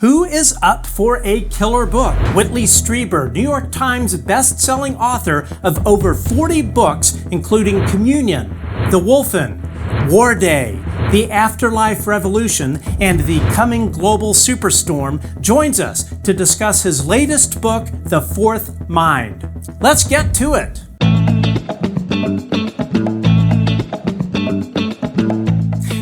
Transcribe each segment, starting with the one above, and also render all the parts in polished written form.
Who is up for a killer book? Whitley Strieber, New York Times best-selling author of over 40 books, including Communion, The Wolfen, Warday, The Afterlife Revolution, and The Coming Global Superstorm, joins us to discuss his latest book, The Fourth Mind. Let's get to it.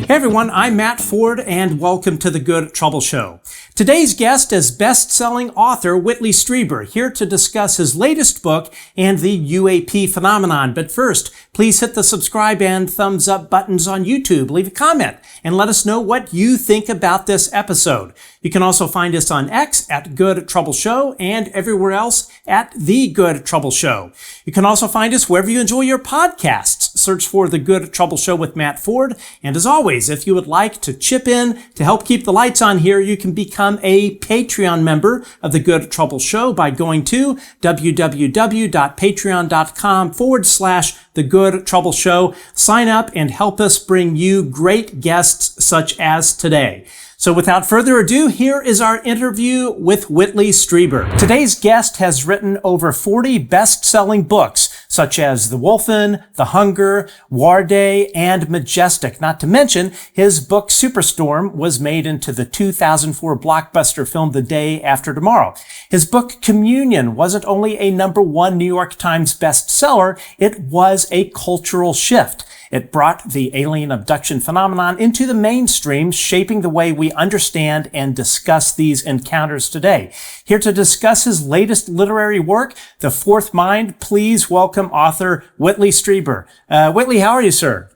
Hey everyone, I'm Matt Ford and welcome to the Good Trouble Show. Today's guest is best-selling author Whitley Strieber, here to discuss his latest book and the UAP phenomenon. But first, please hit the subscribe and thumbs up buttons on YouTube, leave a comment, and let us know what you think about this episode. You can also find us on X at Good Trouble Show and everywhere else at The Good Trouble Show. You can also find us wherever you enjoy your podcasts. Search for The Good Trouble Show with Matt Ford. And as always, if you would like to chip in to help keep the lights on here, you can become a Patreon member of The Good Trouble Show by going to www.patreon.com/The Good Trouble Show. Sign up and help us bring you great guests such as today. So without further ado, here is our interview with Whitley Strieber. Today's guest has written over 40 best-selling books, such as The Wolfen, The Hunger, Warday, and Majestic. Not to mention, his book Superstorm was made into the 2004 blockbuster film The Day After Tomorrow. His book Communion wasn't only a #1 New York Times bestseller, it was a cultural shift. It brought the alien abduction phenomenon into the mainstream, shaping the way we understand and discuss these encounters today. Here to discuss his latest literary work, The Fourth Mind, please welcome author Whitley Strieber. Whitley, how are you, sir?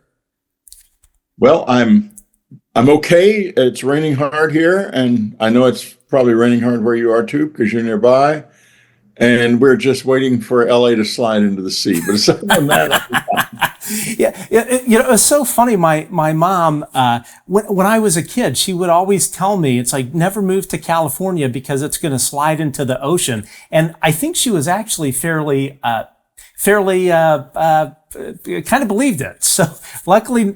Well, I'm okay. It's raining hard here, and I know it's probably raining hard where you are too, because you're nearby. And we're just waiting for LA to slide into the sea. But aside from that, Yeah, you know, it's so funny. My mom, when I was a kid, she would always tell me, it's like, never move to California because it's going to slide into the ocean. And I think she was actually fairly kind of believed it. So luckily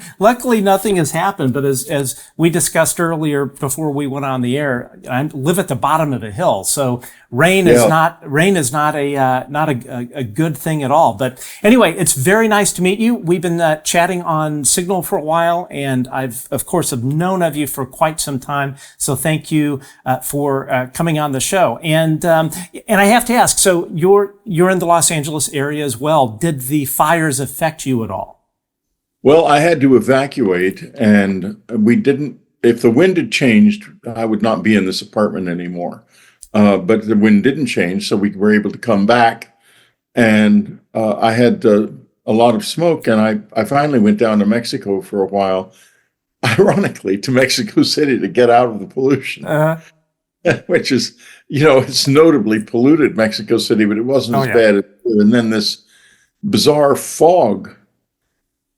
nothing has happened. But as we discussed earlier before we went on the air, I live at the bottom of a hill. So rain is not a good thing at all. But anyway, it's very nice to meet you. We've been chatting on Signal for a while, and I've of course have known of you for quite some time. So thank you for coming on the show. And I have to ask, so you're in the Los Angeles area as well. Did the fires affect you at all? well, I had to evacuate, and we didn't. If the wind had changed, I would not be in this apartment anymore. But the wind didn't change, so we were able to come back. And I had a lot of smoke, and I finally went down to Mexico for a while, ironically, to Mexico City to get out of the pollution. Which is, it's notably polluted, Mexico City, but it wasn't as bad as here. And then this bizarre fog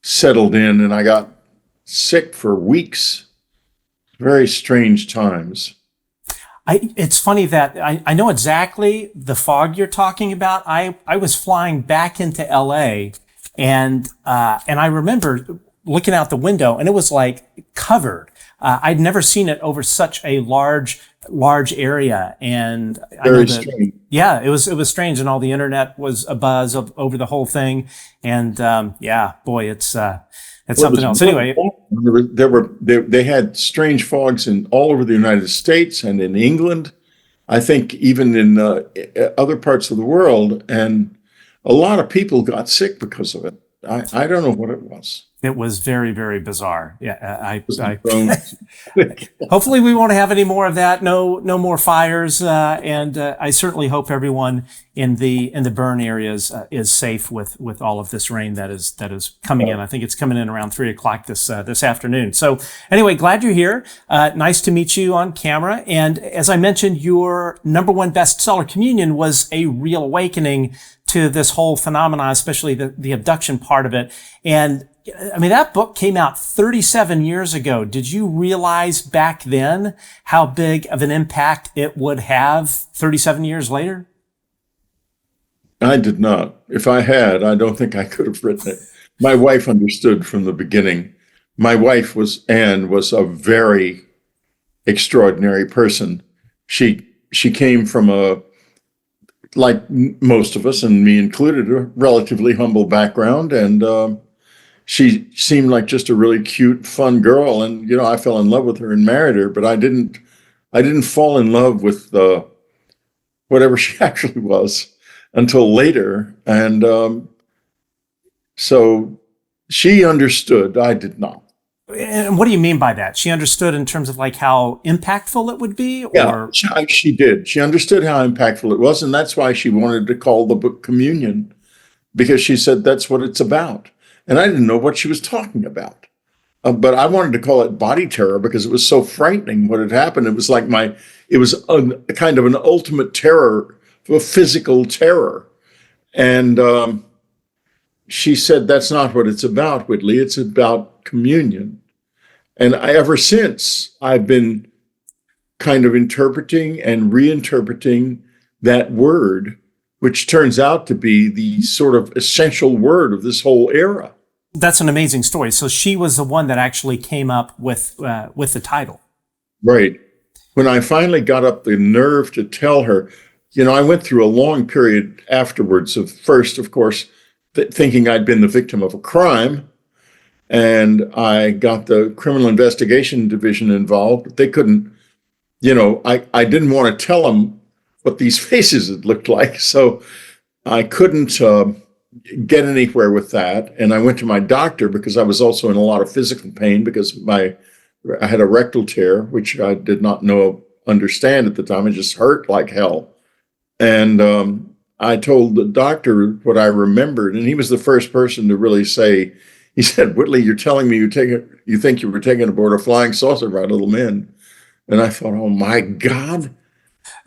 settled in, and I got sick for weeks. Very strange times. It's funny that I know exactly the fog you're talking about. I was flying back into LA, and I remember looking out the window, and it was like covered. I'd never seen it over such a large area, and very strange. Yeah, it was strange, and all the internet was abuzz over the whole thing, and boy, it's something else. Anyway, they had strange fogs in all over the United States and in England. I think even in other parts of the world, and a lot of people got sick because of it. I don't know what it was. It was very, very bizarre. Yeah, hopefully we won't have any more of that. No more fires. And I certainly hope everyone in the burn areas is safe with all of this rain that is coming in. I think it's coming in around 3:00 this afternoon. So anyway, glad you're here. Nice to meet you on camera. And as I mentioned, your #1 bestseller, Communion, was a real awakening to this whole phenomenon, especially the abduction part of it. And I mean, that book came out 37 years ago. Did you realize back then how big of an impact it would have 37 years later? I did not. If I had, I don't think I could have written it. My wife understood from the beginning. My wife Anne was a very extraordinary person. she came from like most of us, and me included, a relatively humble background, and she seemed like just a really cute, fun girl. And I fell in love with her and married her, but I didn't fall in love with whatever she actually was until later. And so she understood. I did not. And what do you mean by that? She understood in terms of like how impactful it would be? Or she did. She understood how impactful it was. And that's why she wanted to call the book Communion, because she said that's what it's about. And I didn't know what she was talking about. But I wanted to call it body terror because it was so frightening what had happened. It was like it was a kind of an ultimate terror, a physical terror. And she said, that's not what it's about, Whitley. It's about communion. And ever since, I've been kind of interpreting and reinterpreting that word, which turns out to be the sort of essential word of this whole era. That's an amazing story. So she was the one that actually came up with the title. Right. When I finally got up the nerve to tell her, I went through a long period afterwards of first, of course, thinking I'd been the victim of a crime. And I got the criminal investigation division involved. But they couldn't, I didn't want to tell them what these faces had looked like. So I couldn't get anywhere with that. And I went to my doctor because I was also in a lot of physical pain because I had a rectal tear, which I did not understand at the time. It just hurt like hell. And I told the doctor what I remembered, and he was the first person to really say, he said, Whitley, you're telling me you think you were taken aboard a flying saucer by little men. And I thought, oh my God,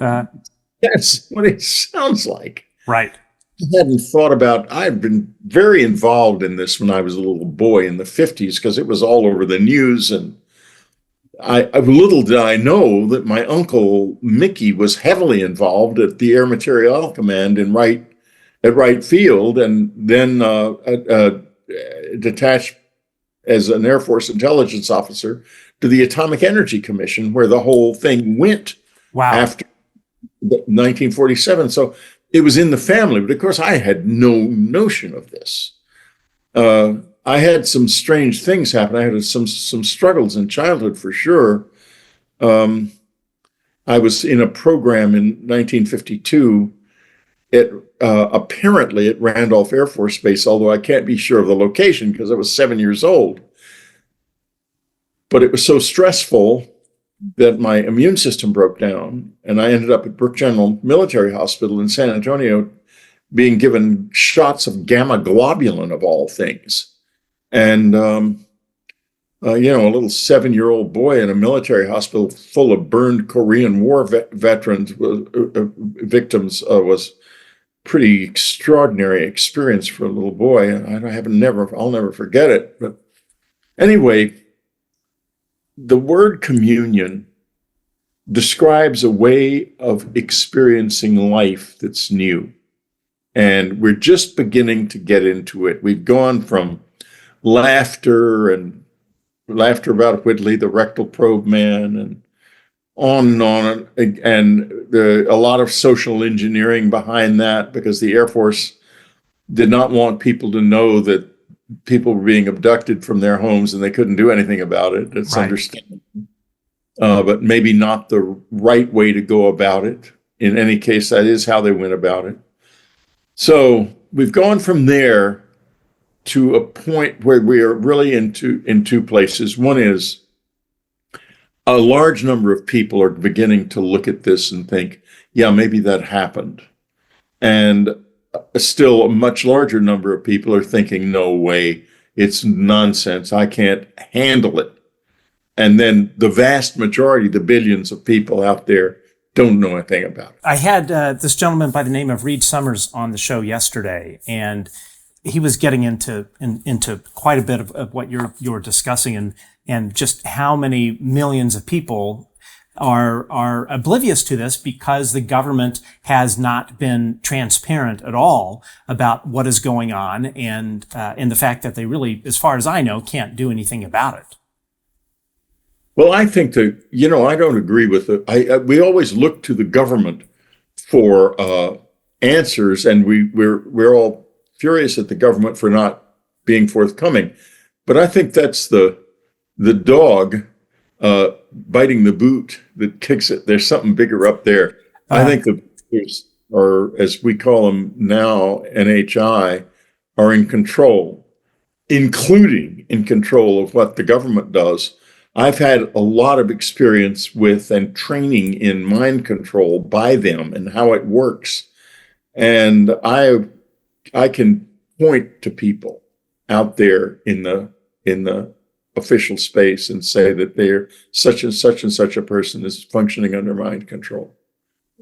that's what it sounds like. Right. I hadn't thought about, I've been very involved in this when I was a little boy in the 50s, because it was all over the news. And little did I know that my uncle Mickey was heavily involved at the Air Materiel Command at Wright Field, and then detached as an Air Force intelligence officer to the Atomic Energy Commission, where the whole thing went. Wow. After 1947. So it was in the family, but of course I had no notion of this. I had some strange things happen. I had some struggles in childhood for sure. I was in a program in 1952 apparently at Randolph Air Force Base, although I can't be sure of the location because I was 7 years old. But it was so stressful that my immune system broke down, and I ended up at Brooke General Military Hospital in San Antonio being given shots of gamma globulin, of all things. And, a little 7-year-old boy in a military hospital full of burned Korean War veterans, victims, was pretty extraordinary experience for a little boy. I'll never forget it. But anyway, the word communion describes a way of experiencing life that's new. And we're just beginning to get into it. We've gone from laughter about Whitley, the rectal probe man, and on, and a lot of social engineering behind that, because the Air Force did not want people to know that people were being abducted from their homes and they couldn't do anything about it. It's right. Understandable. But maybe not the right way to go about it. In any case, that is how they went about it. So we've gone from there to a point where we are really in two places. One is a large number of people are beginning to look at this and think, yeah, maybe that happened. And still a much larger number of people are thinking, no way, it's nonsense. I can't handle it. And then the vast majority, the billions of people out there, don't know anything about it. I had this gentleman by the name of Reed Summers on the show yesterday, and he was getting into quite a bit of what you're discussing, and just how many millions of people are oblivious to this because the government has not been transparent at all about what is going on, and the fact that they really, as far as I know, can't do anything about it. Well, I think that, I don't agree with it. We always look to the government for answers, and we're all furious at the government for not being forthcoming. But I think that's the dog biting the boot that kicks it. There's something bigger up there. I think the or as we call them now, NHI, are in control, including in control of what the government does. I've had a lot of experience with and training in mind control by them and how it works. And I can point to people out there in the official space and say that they're such and such and such a person is functioning under mind control.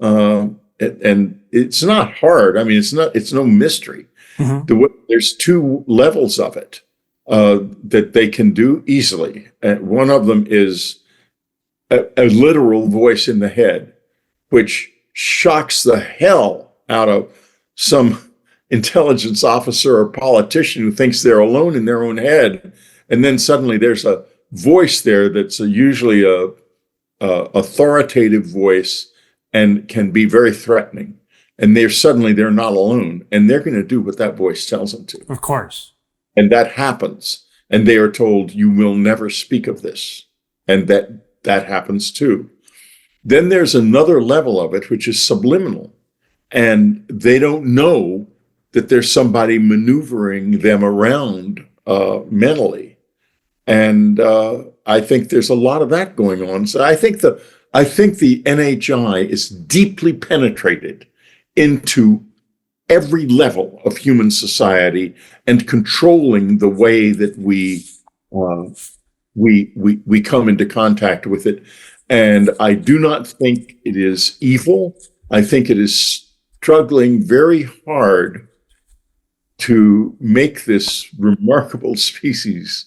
And it's not hard. I mean, it's no mystery. Mm-hmm. There's two levels of it that they can do easily. One of them is a literal voice in the head, which shocks the hell out of some intelligence officer or politician who thinks they're alone in their own head. And then suddenly there's a voice there that's usually a authoritative voice and can be very threatening. And they're not alone, and they're going to do what that voice tells them to. Of course. And that happens. And they are told, you will never speak of this. And that happens too. Then there's another level of it, which is subliminal. And they don't know that there's somebody maneuvering them around mentally. And I think there's a lot of that going on. So I think the NHI is deeply penetrated into every level of human society and controlling the way that we come into contact with it. And I do not think it is evil. I think it is struggling very hard to make this remarkable species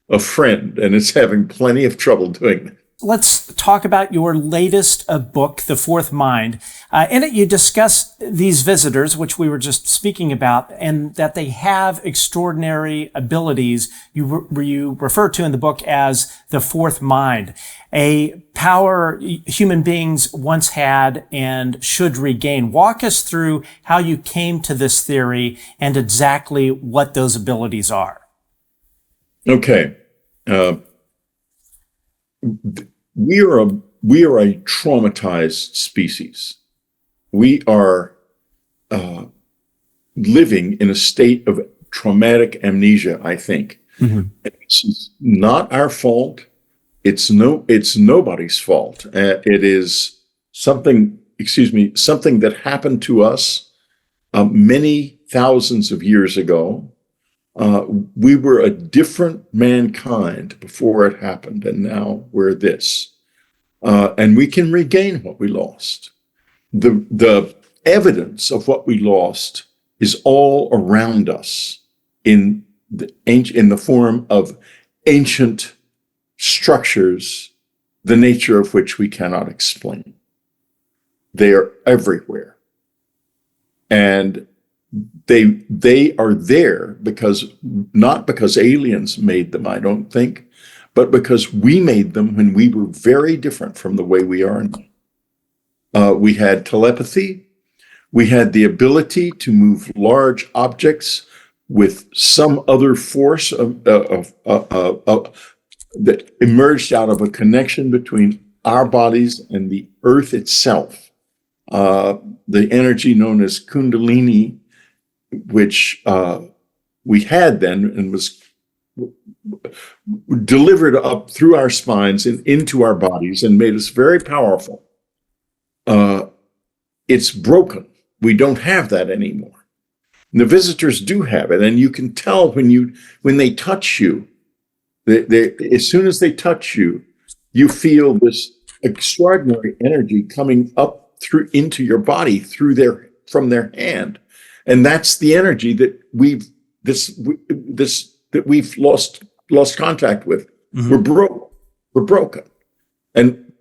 a friend, and it's having plenty of trouble doing that. Let's talk about your latest book, The Fourth Mind. In it, you discuss these visitors, which we were just speaking about, and that they have extraordinary abilities you refer to in the book as the fourth mind, a power human beings once had and should regain. Walk us through how you came to this theory and exactly what those abilities are. Okay. We are a traumatized species. We are living in a state of traumatic amnesia, I think. Mm-hmm. It's not our fault. It's nobody's fault. It is something that happened to us many thousands of years ago. We were a different mankind before it happened, and now we're this. And we can regain what we lost. The evidence of what we lost is all around us in the form of ancient structures, the nature of which we cannot explain. They are everywhere. And they are there not because aliens made them, I don't think, but because we made them when we were very different from the way we are now. We had telepathy. We had the ability to move large objects with some other force that emerged out of a connection between our bodies and the earth itself. The energy known as Kundalini, which we had then and was delivered up through our spines and into our bodies and made us very powerful. It's broken. We don't have that anymore. And the visitors do have it, and you can tell when they touch you. As soon as they touch you, you feel this extraordinary energy coming up into your body from their hand. And that's the energy that we've lost contact with. Mm-hmm. We're broken. And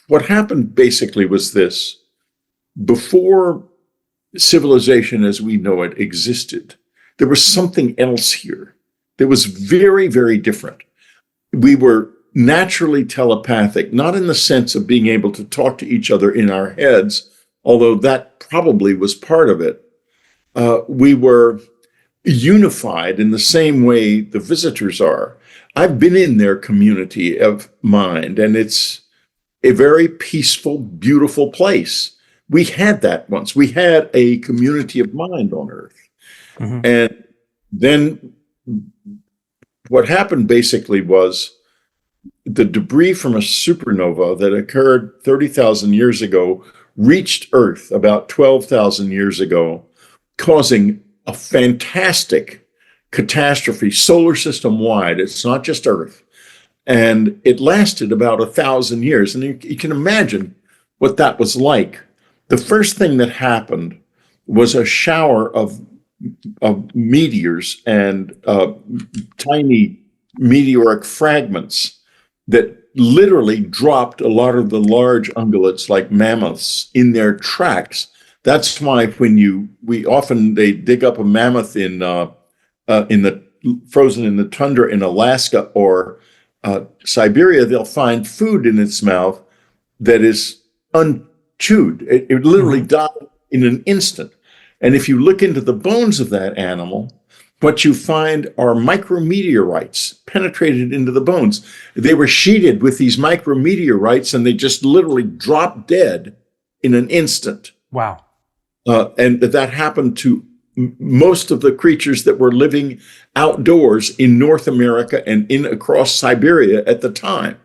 what happened basically was this: before civilization as we know it existed, there was something else here that was very, very different. We were naturally telepathic, not in the sense of being able to talk to each other in our heads, although that probably was part of it. We were unified in the same way the visitors are. I've been in their community of mind, and it's a very peaceful, beautiful place. We had that once. We had a community of mind on Earth. Mm-hmm. And then what happened basically was the debris from a supernova that occurred 30,000 years ago reached Earth about 12,000 years ago, causing a fantastic catastrophe, solar system wide. It's not just Earth. And it lasted about 1,000 years. And you can imagine what that was like. The first thing that happened was a shower of meteors and tiny meteoric fragments that literally dropped a lot of the large ungulates like mammoths in their tracks. That's why when they dig up a mammoth in the frozen in the tundra in Alaska or Siberia, they'll find food in its mouth that is unchewed. It literally died in an instant. And if you look into the bones of that animal, what you find are micrometeorites penetrated into the bones. They were sheeted with these micrometeorites, and they just literally dropped dead in an instant. Wow. And that happened to most of the creatures that were living outdoors in North America and across Siberia at the time.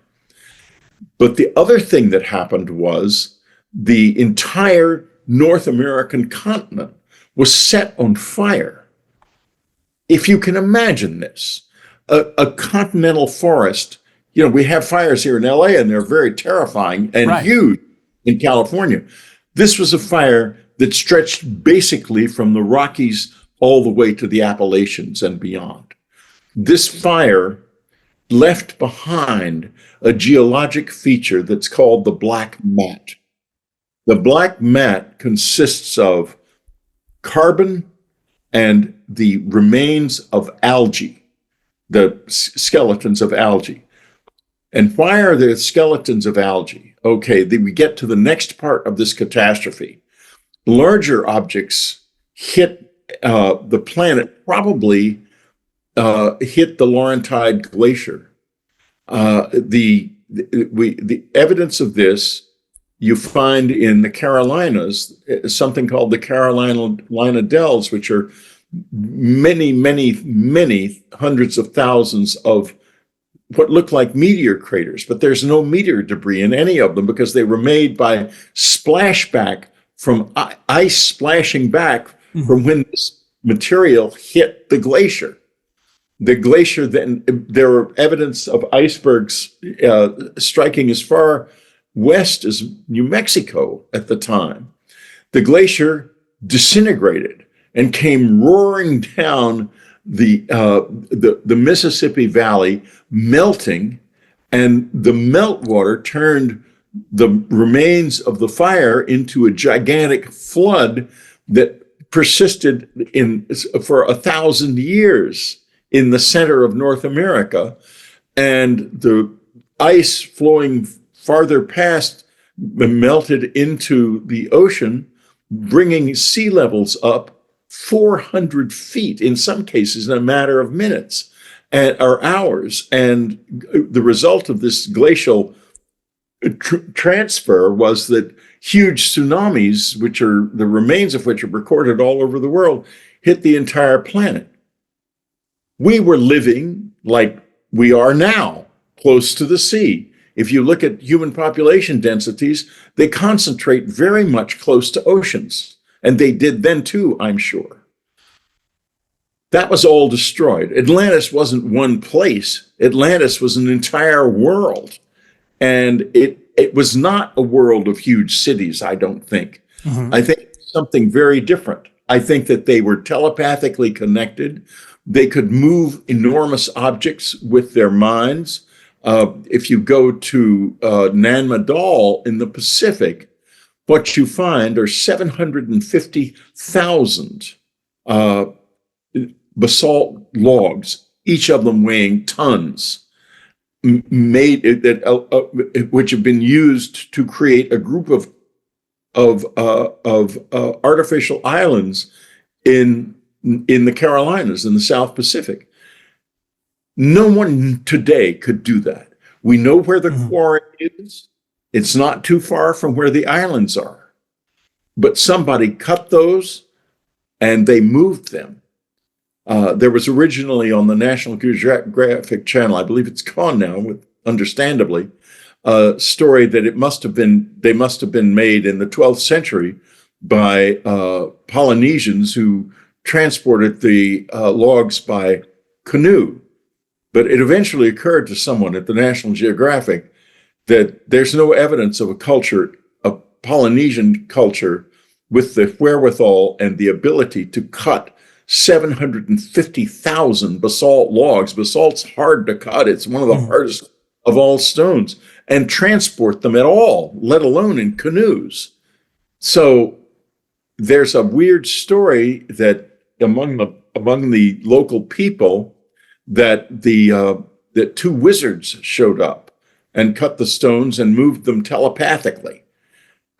But the other thing that happened was the entire North American continent was set on fire. If you can imagine this, a continental forest, we have fires here in LA and they're very terrifying and huge in California. This was a fire that stretched basically from the Rockies all the way to the Appalachians and beyond. This fire left behind a geologic feature that's called the black mat. The black mat consists of carbon and the remains of algae, the skeletons of algae. And why are there skeletons of algae? Okay, then we get to the next part of this catastrophe. Larger objects hit the planet, probably hit the Laurentide Glacier. The evidence of this you find in the Carolinas, something called the Carolina Dells, which are many, many, many hundreds of thousands of what look like meteor craters, but there's no meteor debris in any of them because they were made by splashback from ice splashing back from when this material hit the glacier. The glacier, then, there were evidence of icebergs striking as far west as New Mexico at the time. The glacier disintegrated and came roaring down the Mississippi Valley, melting, and the meltwater turned the remains of the fire into a gigantic flood that persisted for 1,000 years in the center of North America, and the ice flowing farther past melted into the ocean, bringing sea levels up 400 feet, in some cases in a matter of minutes or hours. And the result of this glacial transfer was that huge tsunamis, which are the remains of which are recorded all over the world, hit the entire planet. We were living like we are now, close to the sea. If you look at human population densities, they concentrate very much close to oceans. And they did then too, I'm sure. That was all destroyed. Atlantis wasn't one place. Atlantis was an entire world. And it was not a world of huge cities, I don't think. I think it's something very different. I think that they were telepathically connected. They could move enormous objects with their minds. If you go to Nan Madol in the Pacific, what you find are 750,000 basalt logs, each of them weighing tons. made it that which have been used to create a group of artificial islands in the Carolinas, in the South Pacific. No one today could do that. We know where the quarry is. It's not too far from where the islands are. But somebody cut those and they moved them. There was originally on the National Geographic Channel, I believe it's gone now, understandably, a story that they must have been made in the 12th century by Polynesians who transported the logs by canoe. But it eventually occurred to someone at the National Geographic that there's no evidence of a Polynesian culture with the wherewithal and the ability to cut 750,000 basalt logs. Basalt's hard to cut. It's one of the hardest of all stones, and transport them at all, let alone in canoes. So there's a weird story that among the local people that that two wizards showed up and cut the stones and moved them telepathically.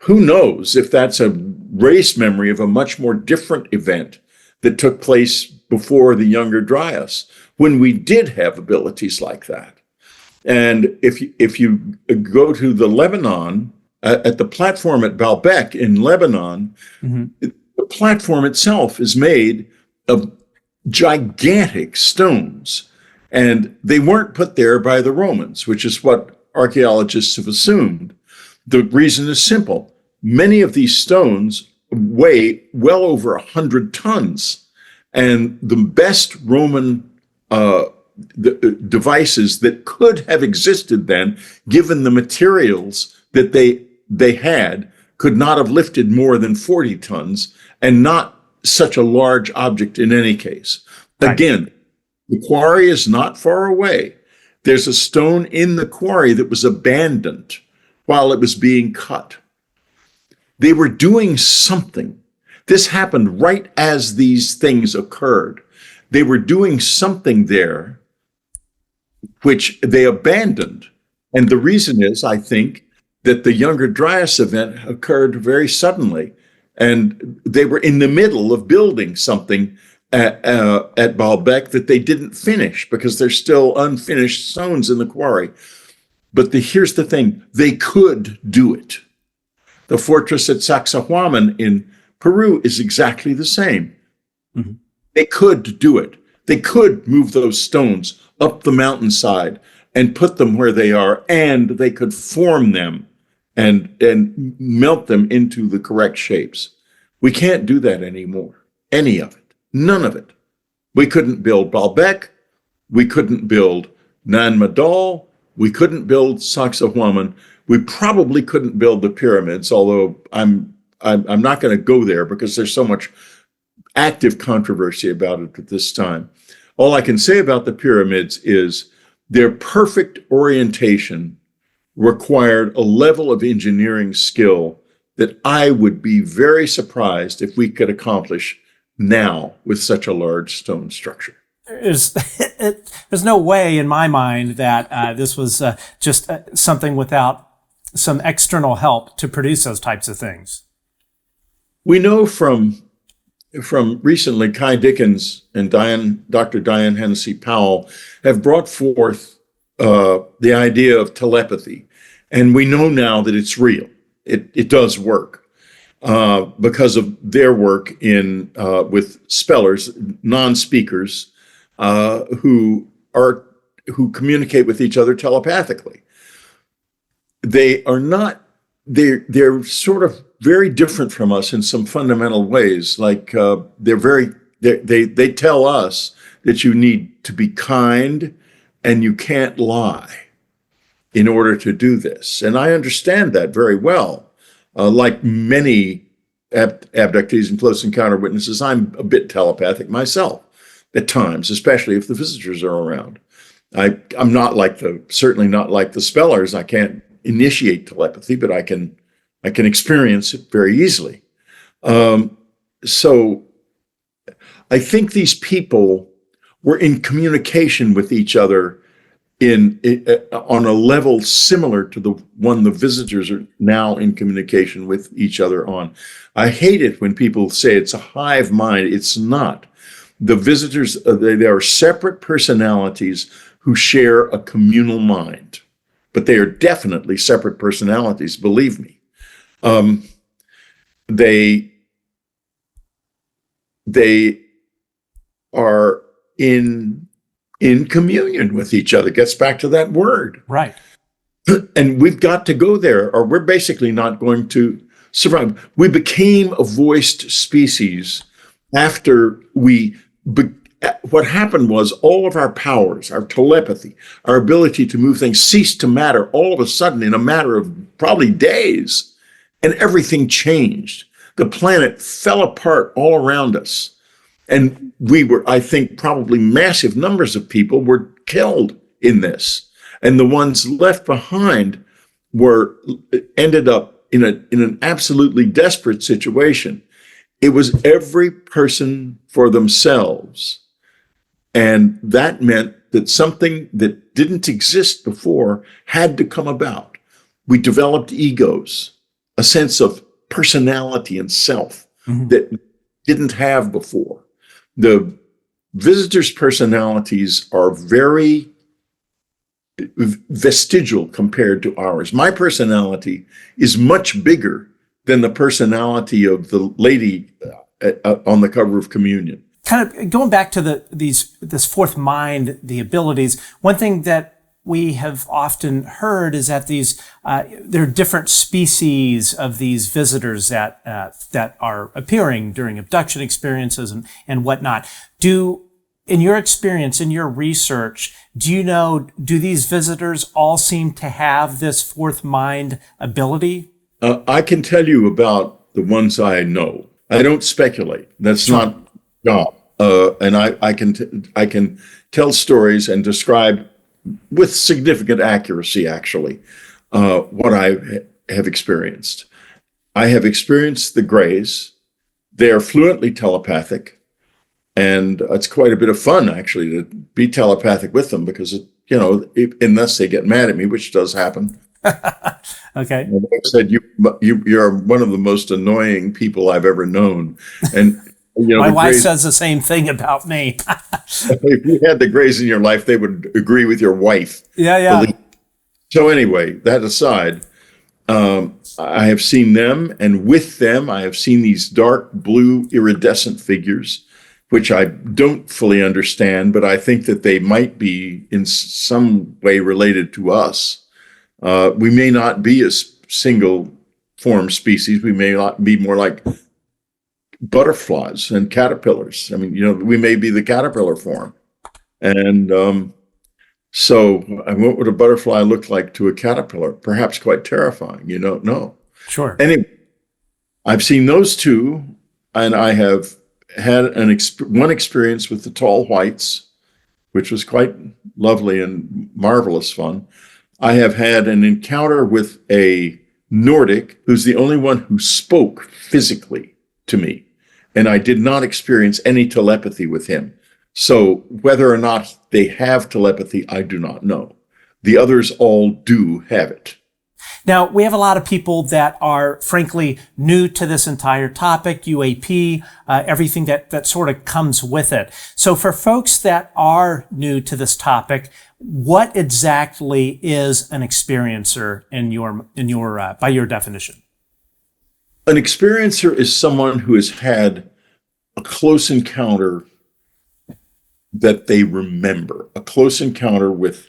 Who knows if that's a race memory of a much more different event that took place before the Younger Dryas, when we did have abilities like that. And if you go to the Lebanon, at the platform at Baalbek in Lebanon, the platform itself is made of gigantic stones. And they weren't put there by the Romans, which is what archaeologists have assumed. The reason is simple. Many of these stones weigh well over 100 tons. And the best Roman devices that could have existed then, given the materials that they had, could not have lifted more than 40 tons, and not such a large object in any case. Right. Again, the quarry is not far away. There's a stone in the quarry that was abandoned while it was being cut. They were doing something. This happened right as these things occurred. They were doing something there which they abandoned. And the reason is, I think, that the Younger Dryas event occurred very suddenly, and they were in the middle of building something at Baalbek that they didn't finish because there's still unfinished stones in the quarry. But here's the thing, they could do it. The fortress at Sacsayhuaman in Peru is exactly the same. Mm-hmm. They could do it. They could move those stones up the mountainside and put them where they are, and they could form them and melt them into the correct shapes. We can't do that anymore. Any of it. None of it. We couldn't build Baalbek. We couldn't build Nan Madol. We couldn't build Sacsayhuaman. We probably couldn't build the pyramids, although I'm not going to go there because there's so much active controversy about it at this time. All I can say about the pyramids is their perfect orientation required a level of engineering skill that I would be very surprised if we could accomplish now with such a large stone structure. There's no way in my mind that this was just something without some external help to produce those types of things. We know from recently, Kai Dickens and Dr. Diane Hennessy Powell have brought forth the idea of telepathy. And we know now that it's real. It does work because of their work with spellers, non-speakers, who communicate with each other telepathically. They're sort of very different from us in some fundamental ways. Like they tell us that you need to be kind and you can't lie in order to do this. And I understand that very well. Like many abductees and close encounter witnesses, I'm a bit telepathic myself at times, especially if the visitors are around. I'm certainly not like the spellers. I can't initiate telepathy, but I can experience it very easily. So I think these people were in communication with each other on a level similar to the one the visitors are now in communication with each other on. I hate it when people say it's a hive mind. It's not. The visitors, they are separate personalities who share a communal mind, but they are definitely separate personalities, believe me. They are in communion with each other. Gets back to that word. Right. And we've got to go there, or we're basically not going to survive. We became a voiced species after what happened was all of our powers, our telepathy, our ability to move things ceased to matter all of a sudden in a matter of probably days, and everything changed. The planet fell apart all around us. And we were, I think, probably massive numbers of people were killed in this. And the ones left behind ended up in an absolutely desperate situation. It was every person for themselves. And that meant that something that didn't exist before had to come about. We developed egos, a sense of personality and self that didn't have before. The visitors' personalities are very vestigial compared to ours. My personality is much bigger than the personality of the lady on the cover of Communion. Kind of going back to this fourth mind, the abilities, one thing that we have often heard is that there are different species of these visitors that are appearing during abduction experiences and whatnot. In your experience, in your research, do these visitors all seem to have this fourth mind ability? I can tell you about the ones I know. I don't speculate. That's not job. And I can tell stories and describe with significant accuracy, actually, what I have experienced. I have experienced the Greys. They are fluently telepathic, and it's quite a bit of fun, actually, to be telepathic with them because, unless they get mad at me, which does happen. Okay. And I said, you're one of the most annoying people I've ever known. And my wife says the same thing about me. If you had the Greys in your life, they would agree with your wife. Yeah. So anyway, that aside, I have seen them, and with them, I have seen these dark blue iridescent figures, which I don't fully understand, but I think that they might be in some way related to us. We may not be a single form species. We may not be more like butterflies and caterpillars. I mean, we may be the caterpillar form. And so what would a butterfly look like to a caterpillar? Perhaps quite terrifying. You don't know. Sure. Anyway, I've seen those two, and I have had one experience with the tall whites, which was quite lovely and marvelous fun. I have had an encounter with a Nordic who's the only one who spoke physically to me. And I did not experience any telepathy with him. So whether or not they have telepathy, I do not know. The others all do have it. Now, we have a lot of people that are, frankly, new to this entire topic, UAP, everything that sort of comes with it. So for folks that are new to this topic, what exactly is an experiencer by your definition? An experiencer is someone who has had a close encounter that they remember, a close encounter with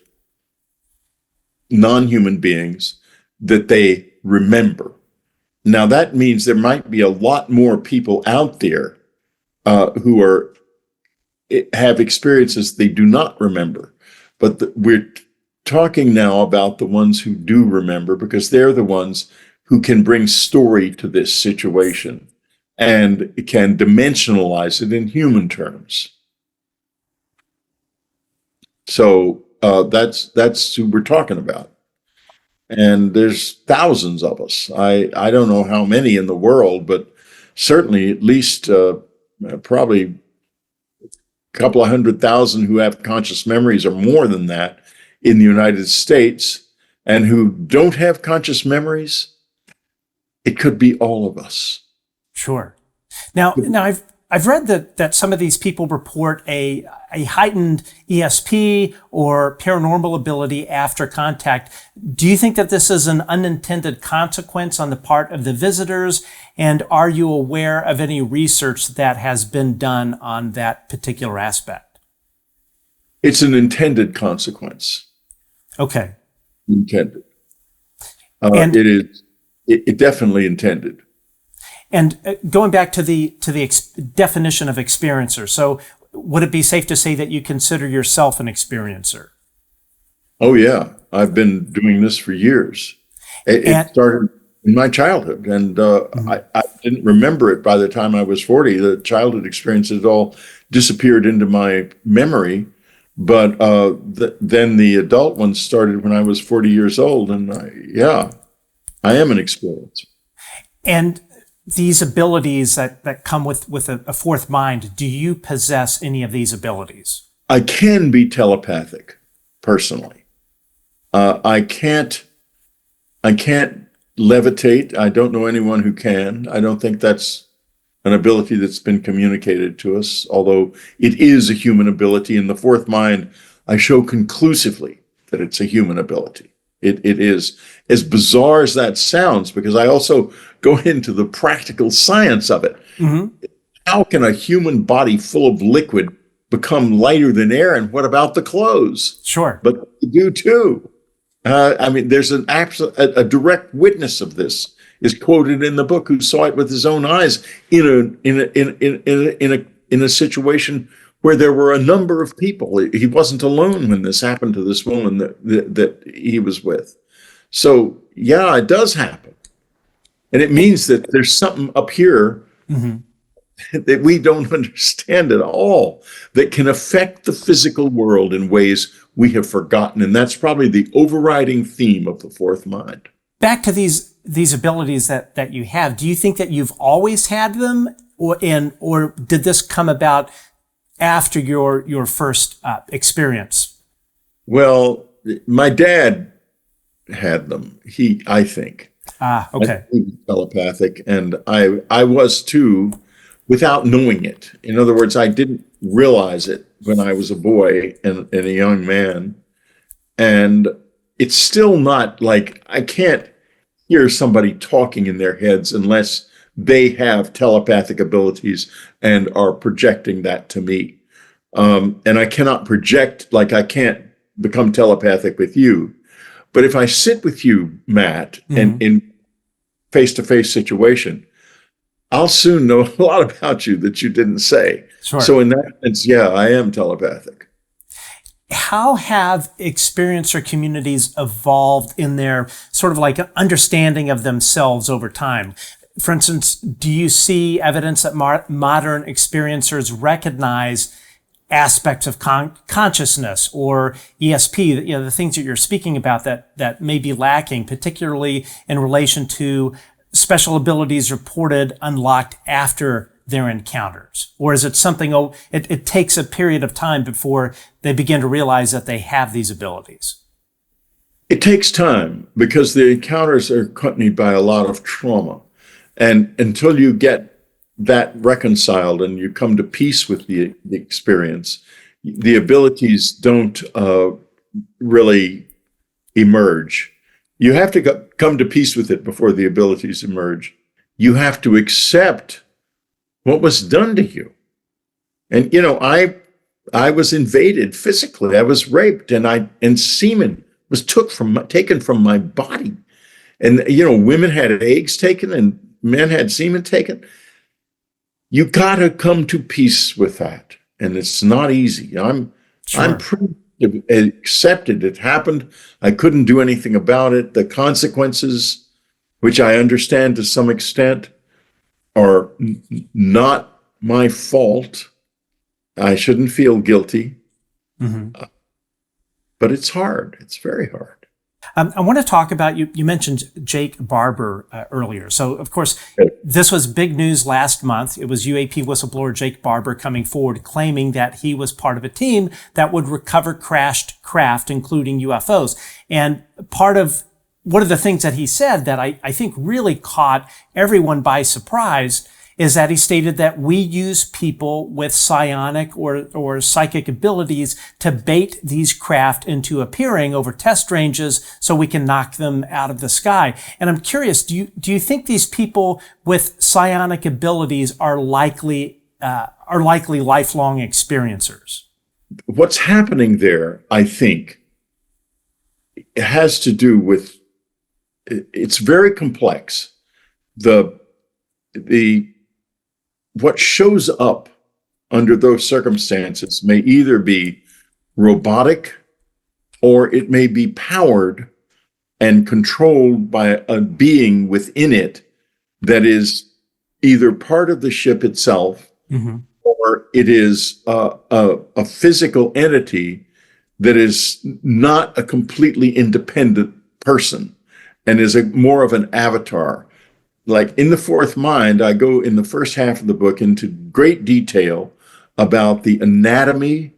non-human beings that they remember. Now, that means there might be a lot more people out there who have experiences they do not remember. But we're talking now about the ones who do remember, because they're the ones who can bring story to this situation and can dimensionalize it in human terms. So that's who we're talking about. And there's thousands of us. I don't know how many in the world, but certainly at least probably a couple of 100,000 who have conscious memories, or more than that, in the United States and who don't have conscious memories, it could be all of us. Sure. Now I've read that some of these people report a heightened ESP or paranormal ability after contact. Do you think that this is an unintended consequence on the part of the visitors? And are you aware of any research that has been done on that particular aspect? It's an intended consequence. Okay. Intended. And It definitely intended. And going back to the definition of experiencer, so would it be safe to say that you consider yourself an experiencer? Oh yeah, I've been doing this for years. It started in my childhood, and I didn't remember it by the time I was 40. The childhood experiences all disappeared into my memory, but then the adult ones started when I was 40 years old, and I am an experiencer. And these abilities that come with a fourth mind, do you possess any of these abilities? I can be telepathic, personally. I can't levitate. I don't know anyone who can. I don't think that's an ability that's been communicated to us, although it is a human ability. In the fourth mind, I show conclusively that it's a human ability. It is, as bizarre as that sounds, because I also go into the practical science of it. Mm-hmm. How can a human body full of liquid become lighter than air? And what about the clothes? Sure. But they do too. There's a direct witness of this is quoted in the book, who saw it with his own eyes in a situation where there were a number of people. He wasn't alone when this happened to this woman that he was with. So yeah, it does happen. And it means that there's something up here that we don't understand at all that can affect the physical world in ways we have forgotten. And that's probably the overriding theme of the fourth mind. Back to these abilities that you have, do you think that you've always had them, or did this come about after your first experience? Well, my dad had them. I think. Okay. He was telepathic, and I was too, without knowing it. In other words, I didn't realize it when I was a boy and a young man. And it's still not like I can't hear somebody talking in their heads unless they have telepathic abilities and are projecting that to me. And I cannot project, like I can't become telepathic with you. But if I sit with you, Matt, and in face-to-face situation, I'll soon know a lot about you that you didn't say. Sure. So in that sense, yeah, I am telepathic. How have experiencer communities evolved in their sort of like understanding of themselves over time? For instance, do you see evidence that modern experiencers recognize aspects of consciousness or ESP, the things that you're speaking about that may be lacking, particularly in relation to special abilities reported unlocked after their encounters? Or is it something, it takes a period of time before they begin to realize that they have these abilities? It takes time because the encounters are accompanied by a lot of trauma. And until you get that reconciled and you come to peace with the experience, the abilities don't really emerge. You have to come to peace with it before the abilities emerge. You have to accept what was done to you. And, I was invaded physically. I was raped, and semen was taken from my body. And, women had eggs taken and men had semen taken. You got to come to peace with that. And it's not easy. I'm pretty accepted. It happened. I couldn't do anything about it. The consequences, which I understand to some extent, are not my fault. I shouldn't feel guilty. But it's hard. It's very hard. I want to talk about, you mentioned Jake Barber earlier. So, of course, this was big news last month. It was UAP whistleblower Jake Barber coming forward claiming that he was part of a team that would recover crashed craft, including UFOs. And one of the things that he said that I think really caught everyone by surprise is that he stated that we use people with psionic or psychic abilities to bait these craft into appearing over test ranges so we can knock them out of the sky. And I'm curious, do you think these people with psionic abilities are likely lifelong experiencers? What's happening there, I think, it has to do with, it's very complex. What shows up under those circumstances may either be robotic or it may be powered and controlled by a being within it that is either part of the ship itself, mm-hmm. or it is a physical entity that is not a completely independent person and is more of an avatar. Like in The Fourth Mind, I go in the first half of the book into great detail about the anatomy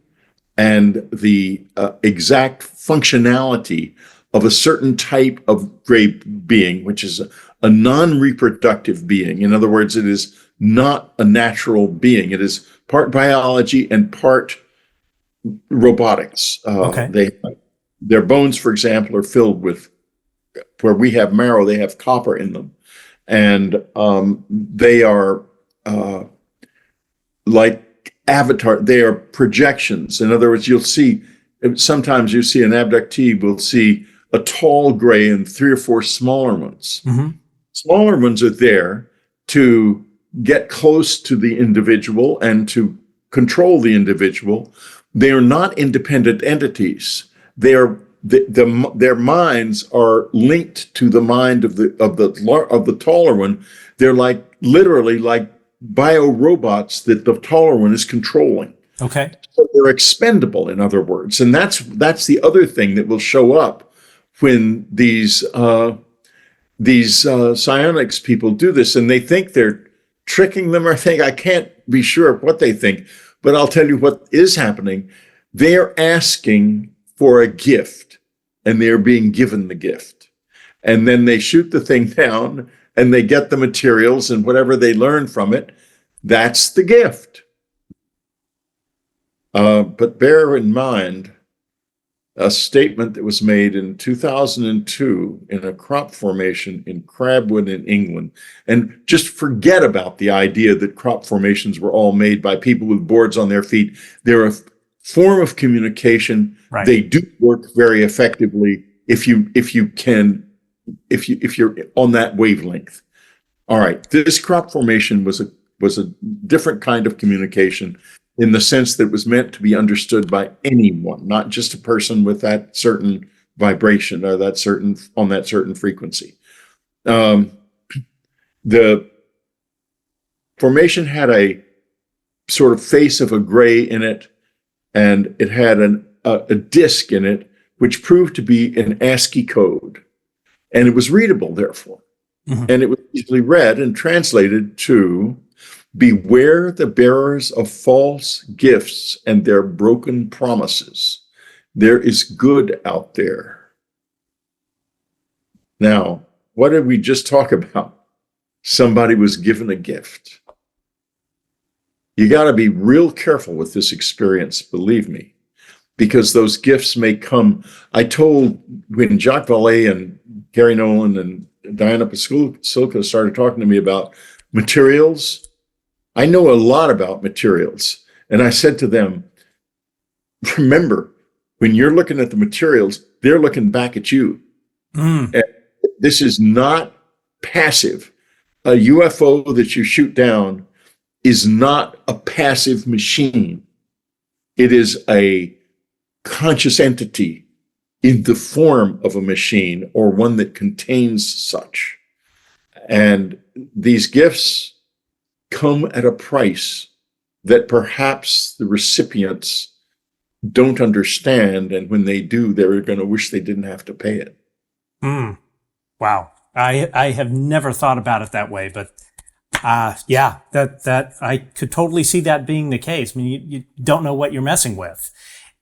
and the exact functionality of a certain type of gray being, which is a non-reproductive being. In other words, it is not a natural being. It is part biology and part robotics. Okay. Their bones, for example, are filled with, where we have marrow, they have copper in them. And they are like avatar. They are projections. In other words, sometimes you see an abductee will see a tall gray and 3 or 4 smaller ones. Mm-hmm. Smaller ones are there to get close to the individual and to control the individual. They are not independent entities. They are their minds are linked to the mind of the taller one. They're literally like bio-robots that the taller one is controlling. Okay. So they're expendable, in other words. And that's the other thing that will show up when these psionics people do this, and they think they're tricking them, or I can't be sure of what they think, but I'll tell you what is happening. They're asking for a gift, and they're being given the gift. And then they shoot the thing down, and they get the materials, and whatever they learn from it, that's the gift. But bear in mind a statement that was made in 2002 in a crop formation in Crabwood in England. And just forget about the idea that crop formations were all made by people with boards on their feet. They're a form of communication. Right. They do work very effectively if you're on that wavelength. All right, this crop formation was a different kind of communication in the sense that it was meant to be understood by anyone, not just a person with that certain vibration or on that certain frequency. The formation had a sort of face of a gray in it, and it had a disc in it, which proved to be an ASCII code. And it was readable, therefore. Mm-hmm. And it was easily read and translated to, "Beware the bearers of false gifts and their broken promises. There is good out there." Now, what did we just talk about? Somebody was given a gift. You got to be real careful with this experience, believe me, because those gifts may come. I told when Jacques Vallée and Gary Nolan and Diana Pasulka started talking to me about materials, I know a lot about materials. And I said to them, remember, when you're looking at the materials, they're looking back at you. Mm. And this is not passive. A UFO that you shoot down is not a passive machine. It is a conscious entity in the form of a machine or one that contains such. And these gifts come at a price that perhaps the recipients don't understand. And when they do, they're going to wish they didn't have to pay it. Mm, wow. I have never thought about it that way, but yeah, that I could totally see that being the case. I mean, you don't know what you're messing with.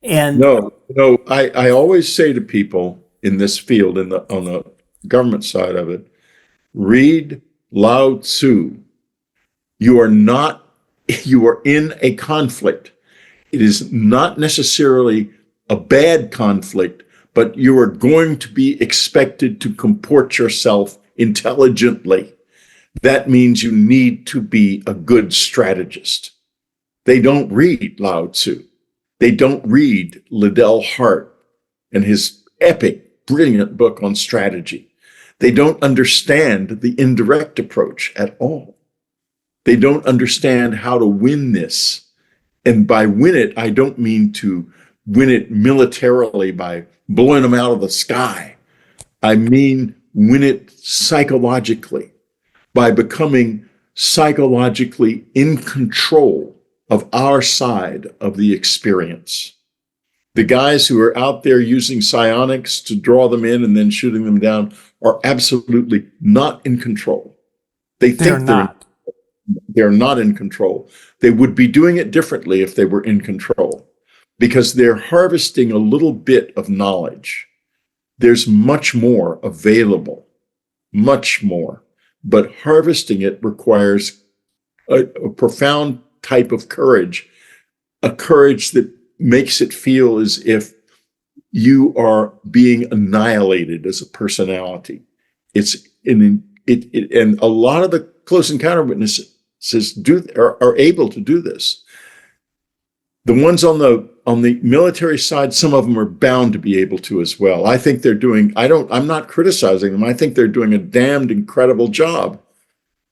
And No, I always say to people in this field, on the government side of it, read Lao Tzu. You are not, you are in a conflict. It is not necessarily a bad conflict, but you are going to be expected to comport yourself intelligently. That means you need to be a good strategist. They don't read Lao Tzu. They don't read Liddell Hart and his epic, brilliant book on strategy. They don't understand the indirect approach at all. They don't understand how to win this. And by win it, I don't mean to win it militarily by blowing them out of the sky. I mean win it psychologically, by becoming psychologically in control of our side of the experience. The guys who are out there using psionics to draw them in and then shooting them down are absolutely not in control. They think they're not in control. They would be doing it differently if they were in control, because they're harvesting a little bit of knowledge. There's much more available, much more, but harvesting it requires a profound type of courage, a courage that makes it feel as if you are being annihilated as a personality. And a lot of the close encounter witnesses are able to do this. The ones on the military side, some of them are bound to be able to as well. I think they're doing, I'm not criticizing them. I think they're doing a damned incredible job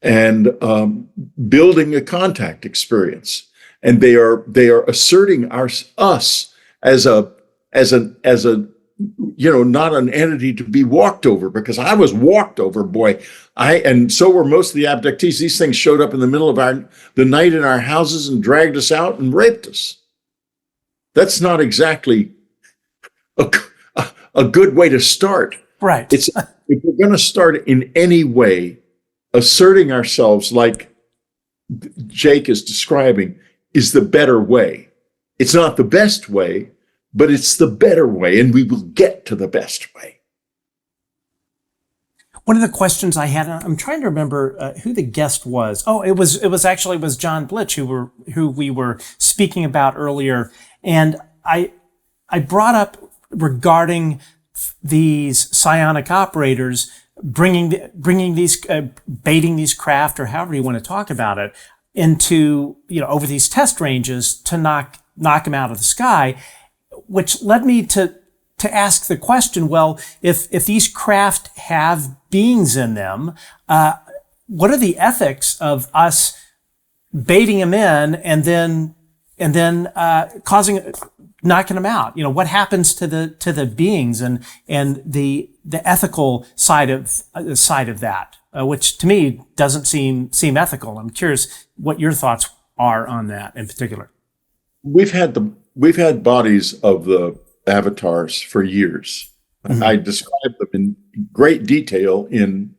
and building a contact experience. And they are asserting us as a not an entity to be walked over, because I was walked over, boy. And so were most of the abductees. These things showed up in the middle of the night in our houses and dragged us out and raped us. That's not exactly a good way to start. right. If we're going to start in any way, asserting ourselves like Jake is describing is the better way. It's not the best way, but it's the better way, and we will get to the best way. One of the questions I had, I'm trying to remember who the guest was. Oh, it was John Blitch, who we were speaking about earlier, and I brought up regarding these psionic operators bringing these baiting these craft, or however you want to talk about it, into over these test ranges to knock them out of the sky, which led me to ask the question, well, if these craft have beings in them, what are the ethics of us baiting them in and then knocking them out? What happens to the beings and the ethical side of that, which to me doesn't seem ethical. I'm curious what your thoughts are on that in particular. We've had bodies of the avatars for years. Mm-hmm. I describe them in great detail in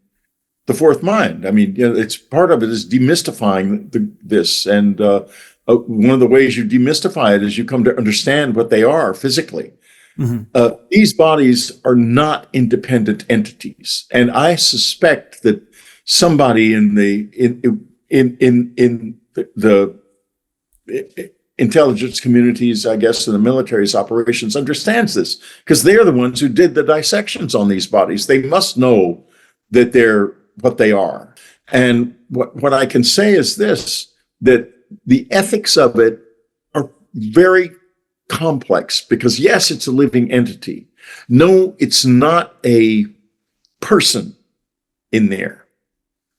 The Fourth Mind. I mean, it's part of it is demystifying this, and one of the ways you demystify it is you come to understand what they are physically. Mm-hmm. These bodies are not independent entities, and I suspect that somebody in the intelligence communities, I guess, in the military's operations understands this, because they're the ones who did the dissections on these bodies. They must know that they're what they are. And what I can say is this, that the ethics of it are very complex, because yes, it's a living entity. No, it's not a person in there.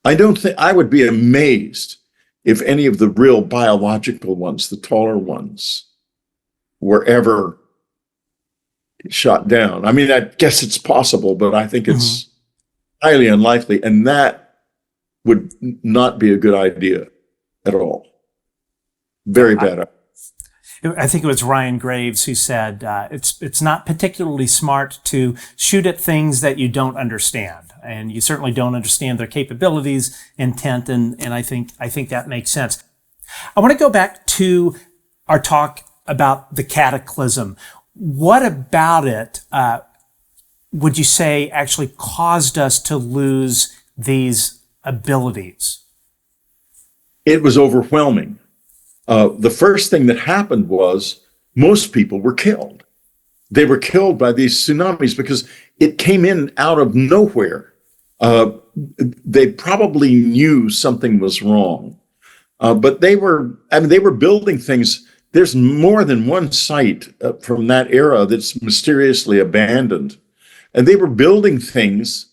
I would be amazed if any of the real biological ones, the taller ones, were ever shot down. I mean, I guess it's possible, but I think it's highly unlikely, and that would not be a good idea at all. Very bad. I think it was Ryan Graves who said, it's not particularly smart to shoot at things that you don't understand. And you certainly don't understand their capabilities, intent, and I think that makes sense. I want to go back to our talk about the cataclysm. What about it, would you say actually caused us to lose these abilities? It was overwhelming. The first thing that happened was most people were killed. They were killed by these tsunamis because it came in out of nowhere. They probably knew something was wrong, but they were building things. There's more than one site from that era that's mysteriously abandoned, and they were building things,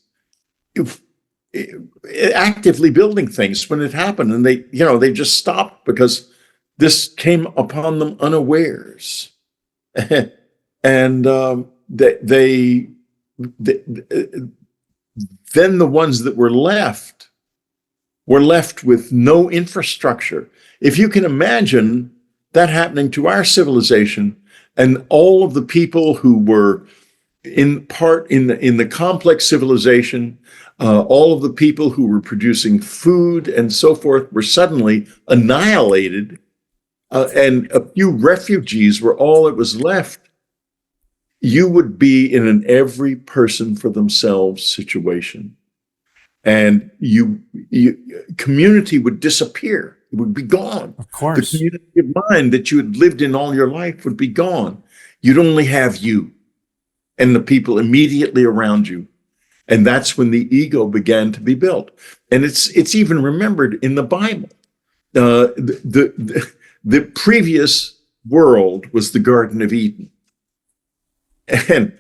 actively building things when it happened, and they just stopped because this came upon them unawares. And then the ones that were left with no infrastructure. If you can imagine that happening to our civilization, and all of the people who were in the complex civilization, all of the people who were producing food and so forth were suddenly annihilated, and a few refugees were all that was left, you would be in an every person for themselves situation. And community would disappear. It would be gone. Of course. The community of mind that you had lived in all your life would be gone. You'd only have you and the people immediately around you. And that's when the ego began to be built. And it's even remembered in the Bible. The previous world was the Garden of Eden. And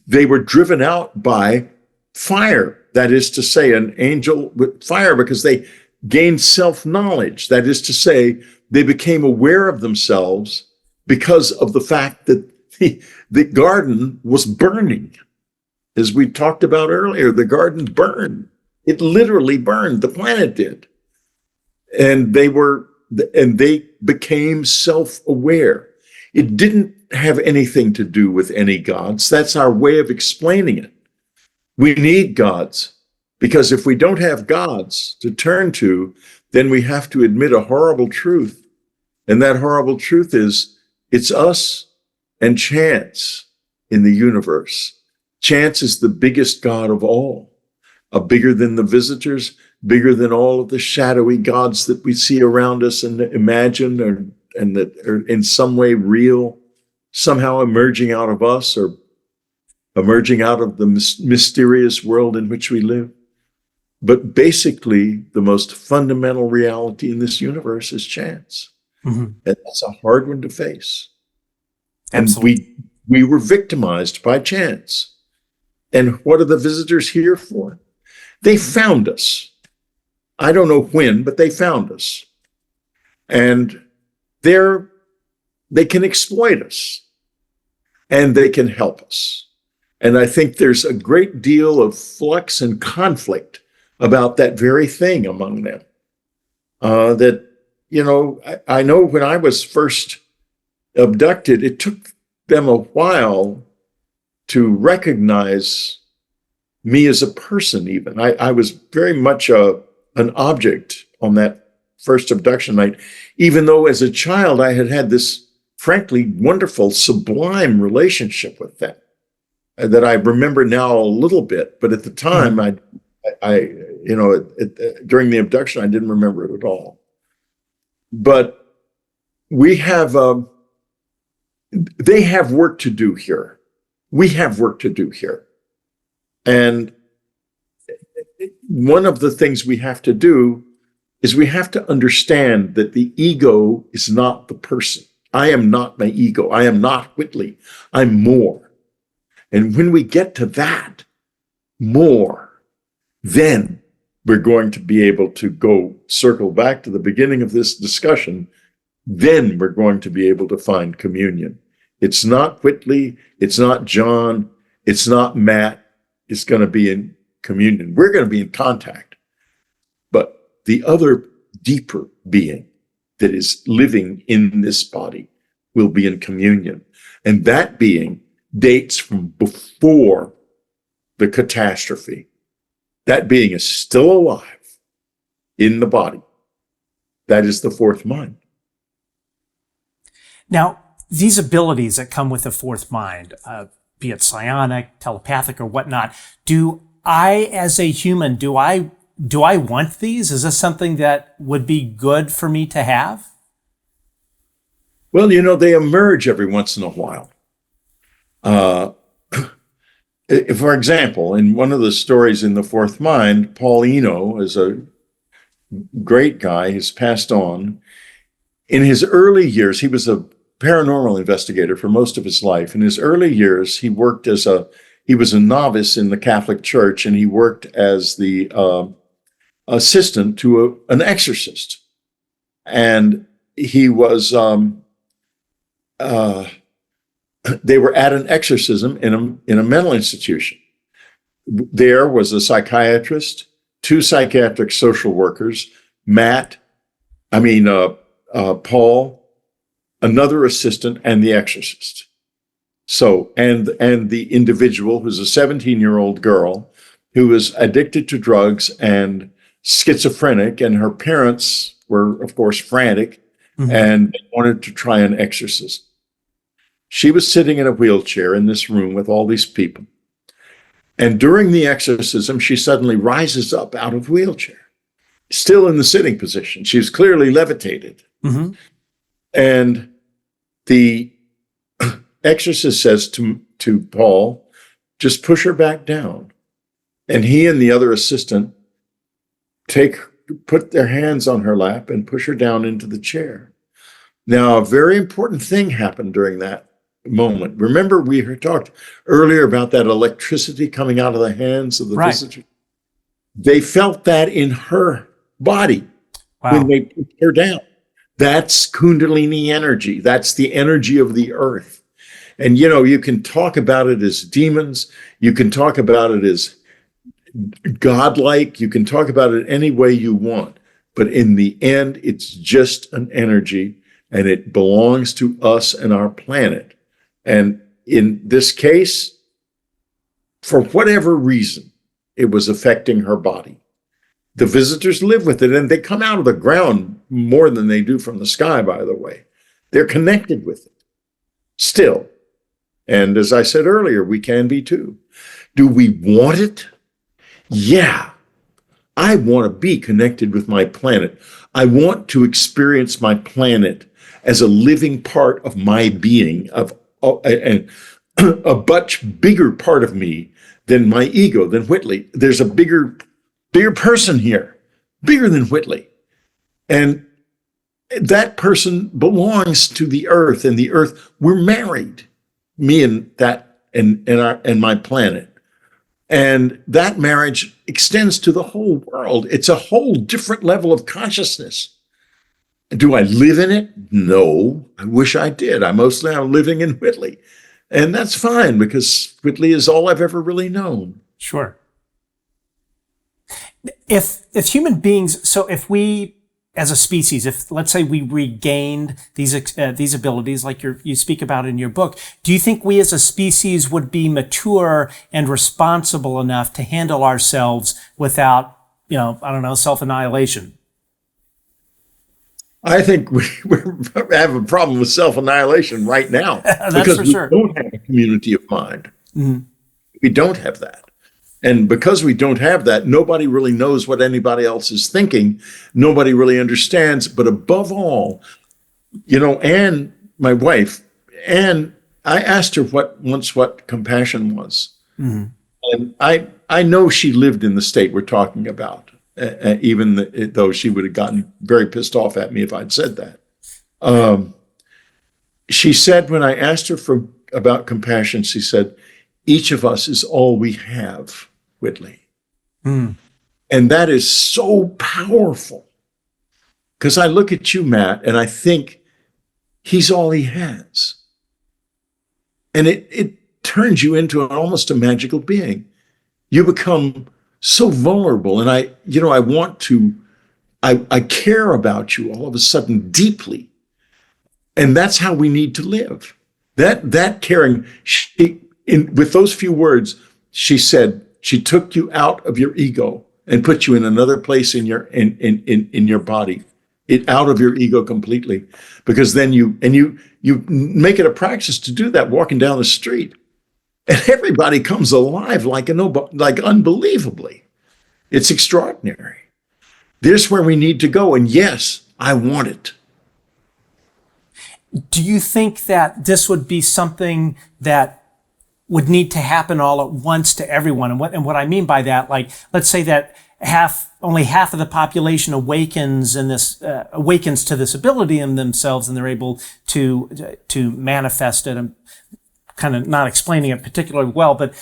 they were driven out by fire. That is to say, an angel with fire, because they gained self-knowledge. That is to say, they became aware of themselves because of the fact that the garden was burning. As we talked about earlier, the garden burned. It literally burned. The planet did. And they became self-aware. It didn't have anything to do with any gods. That's our way of explaining it. We need gods, because if we don't have gods to turn to, then we have to admit a horrible truth. And that horrible truth is it's us and chance in the universe. Chance is the biggest god of all, bigger than the visitors, bigger than all of the shadowy gods that we see around us and imagine, and that are in some way real, somehow emerging out of us or emerging out of the mysterious world in which we live. But basically, the most fundamental reality in this universe is chance. Mm-hmm. And that's a hard one to face. Absolutely. And we were victimized by chance. And what are the visitors here for? They found us. I don't know when, but they found us. And they can exploit us. And they can help us. And I think there's a great deal of flux and conflict about that very thing among them. I know when I was first abducted, it took them a while to recognize me as a person even. I was very much an object on that first abduction night, even though as a child I had this frankly wonderful, sublime relationship with them that I remember now a little bit, but at the time, during the abduction, I didn't remember it at all. But they have work to do here. We have work to do here. And one of the things we have to do is we have to understand that the ego is not the person. I am not my ego. I am not Whitley. I'm more. And when we get to that more, then we're going to be able to circle back to the beginning of this discussion. Then we're going to be able to find communion. It's not Whitley. It's not John. It's not Matt. It's going to be in communion. We're going to be in contact. But the other deeper being that is living in this body, will be in communion. And that being dates from before the catastrophe. That being is still alive in the body. That is the fourth mind. Now, these abilities that come with the fourth mind, be it psionic, telepathic, or whatnot, do I, as a human, do I want these? Is this something that would be good for me to have? Well, they emerge every once in a while. For example, in one of the stories in the fourth mind, Paul Eno is a great guy. He's passed on. In his early years, he was a paranormal investigator for most of his life. In his early years, he worked he was a novice in the Catholic Church, and he worked as the assistant to an exorcist. And he was, they were at an exorcism in a mental institution. There was a psychiatrist, two psychiatric social workers, Paul, another assistant, and the exorcist. So, and the individual who's a 17-year-old girl who was addicted to drugs and schizophrenic, and her parents were, of course, frantic, and they wanted to try an exorcism. She was sitting in a wheelchair in this room with all these people. And during the exorcism, she suddenly rises up out of the wheelchair, still in the sitting position. She's clearly levitated. Mm-hmm. And the exorcist says to Paul, just push her back down. And he and the other assistant put their hands on her lap and push her down into the chair. Now, a very important thing happened during that moment. Remember, we talked earlier about that electricity coming out of the hands of the visitor. They felt that in her body when they put her down. That's Kundalini energy. That's the energy of the earth. And, you can talk about it as demons. You can talk about it as godlike. You can talk about it any way you want. But in the end, it's just an energy, and it belongs to us and our planet. And in this case, for whatever reason, it was affecting her body. The visitors live with it, and they come out of the ground more than they do from the sky, by the way. They're connected with it still. And as I said earlier, we can be too. Do we want it? Yeah. I want to be connected with my planet. I want to experience my planet as a living part of my being, and a much bigger part of me than my ego, than Whitley. There's a bigger person here, bigger than Whitley. And that person belongs to the earth, and the earth, we're married, me and that, and my planet. And that marriage extends to the whole world. It's a whole different level of consciousness. Do I live in it? No, I wish I did. I'm living in Whitley. And that's fine, because Whitley is all I've ever really known. Sure. If human beings, so if we, as a species, if let's say we regained these abilities like you speak about in your book, do you think we as a species would be mature and responsible enough to handle ourselves without, self-annihilation? I think we have a problem with self-annihilation right now. That's for sure. We don't have a community of mind. Mm-hmm. We don't have that. And because we don't have that, nobody really knows what anybody else is thinking. Nobody really understands. But above all, Anne, my wife, Anne, I asked her what compassion was. Mm-hmm. And I know she lived in the state we're talking about, even though she would have gotten very pissed off at me if I'd said that. She said, when I asked her about compassion, she said, each of us is all we have, Whitley. Mm. And that is so powerful. Because I look at you, Matt, and I think he's all he has. And it turns you into almost a magical being. You become so vulnerable. And I care about you all of a sudden deeply. And that's how we need to live. That caring, with those few words, she said, she took you out of your ego and put you in another place in your body, out of your ego completely. Because then you make it a practice to do that walking down the street. And everybody comes alive like unbelievably. It's extraordinary. There's where we need to go. And yes, I want it. Do you think that this would be something that would need to happen all at once to everyone? And what I mean by that, like, let's say that only half of the population awakens to this ability in themselves, and they're able to manifest it. I'm kind of not explaining it particularly well, but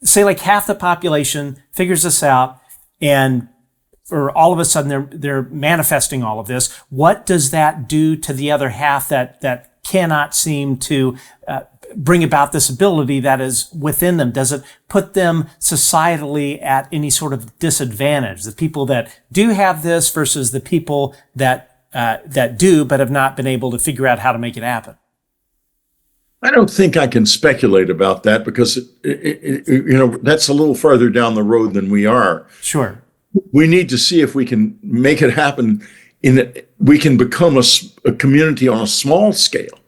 say like half the population figures this out, and or all of a sudden they're manifesting all of this. What does that do to the other half that cannot seem to bring about this ability that is within them? Does it put them societally at any sort of disadvantage? The people that do have this versus the people that do but have not been able to figure out how to make it happen? I don't think I can speculate about that because that's a little farther down the road than we are. Sure. We need to see if we can make it happen. We can become a community on a small scale,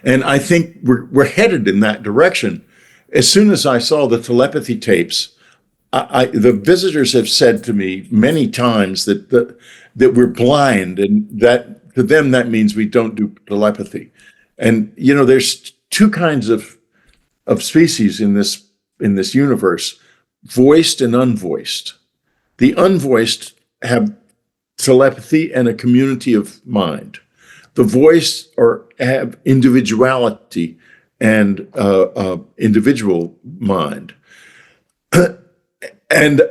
and I think we're headed in that direction. As soon as I saw the telepathy tapes, the visitors have said to me many times that we're blind, and that to them that means we don't do telepathy. And there's two kinds of species in this universe: voiced and unvoiced. The unvoiced have telepathy and a community of mind. The voiced have individuality and individual mind. And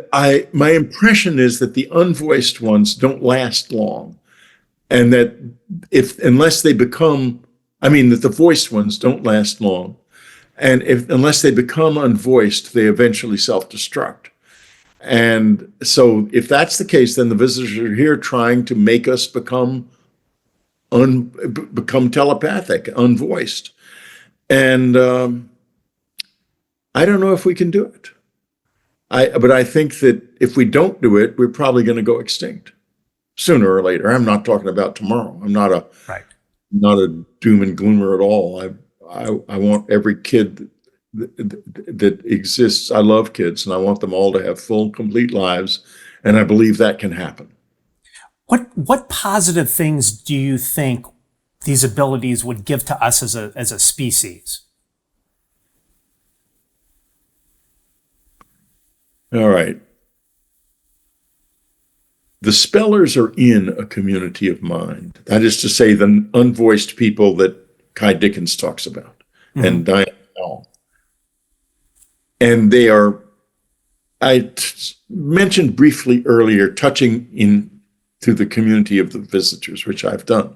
my impression is that the unvoiced ones don't last long, and that unless they become, that the voiced ones don't last long, and unless they become unvoiced, they eventually self-destruct. And so if that's the case, then the visitors are here trying to make us become telepathic, unvoiced. And I don't know if we can do it. But I think that if we don't do it, we're probably going to go extinct sooner or later. I'm not talking about tomorrow. I'm not a doom and gloomer at all. I want every kid that exists. I love kids, and I want them all to have full, complete lives, and I believe that can happen. What positive things do you think these abilities would give to us as a species? All right. The spellers are in a community of mind. That is to say, the unvoiced people that Kai Dickens talks about, and Diane Bell. And they are, mentioned briefly earlier, touching into the community of the visitors, which I've done.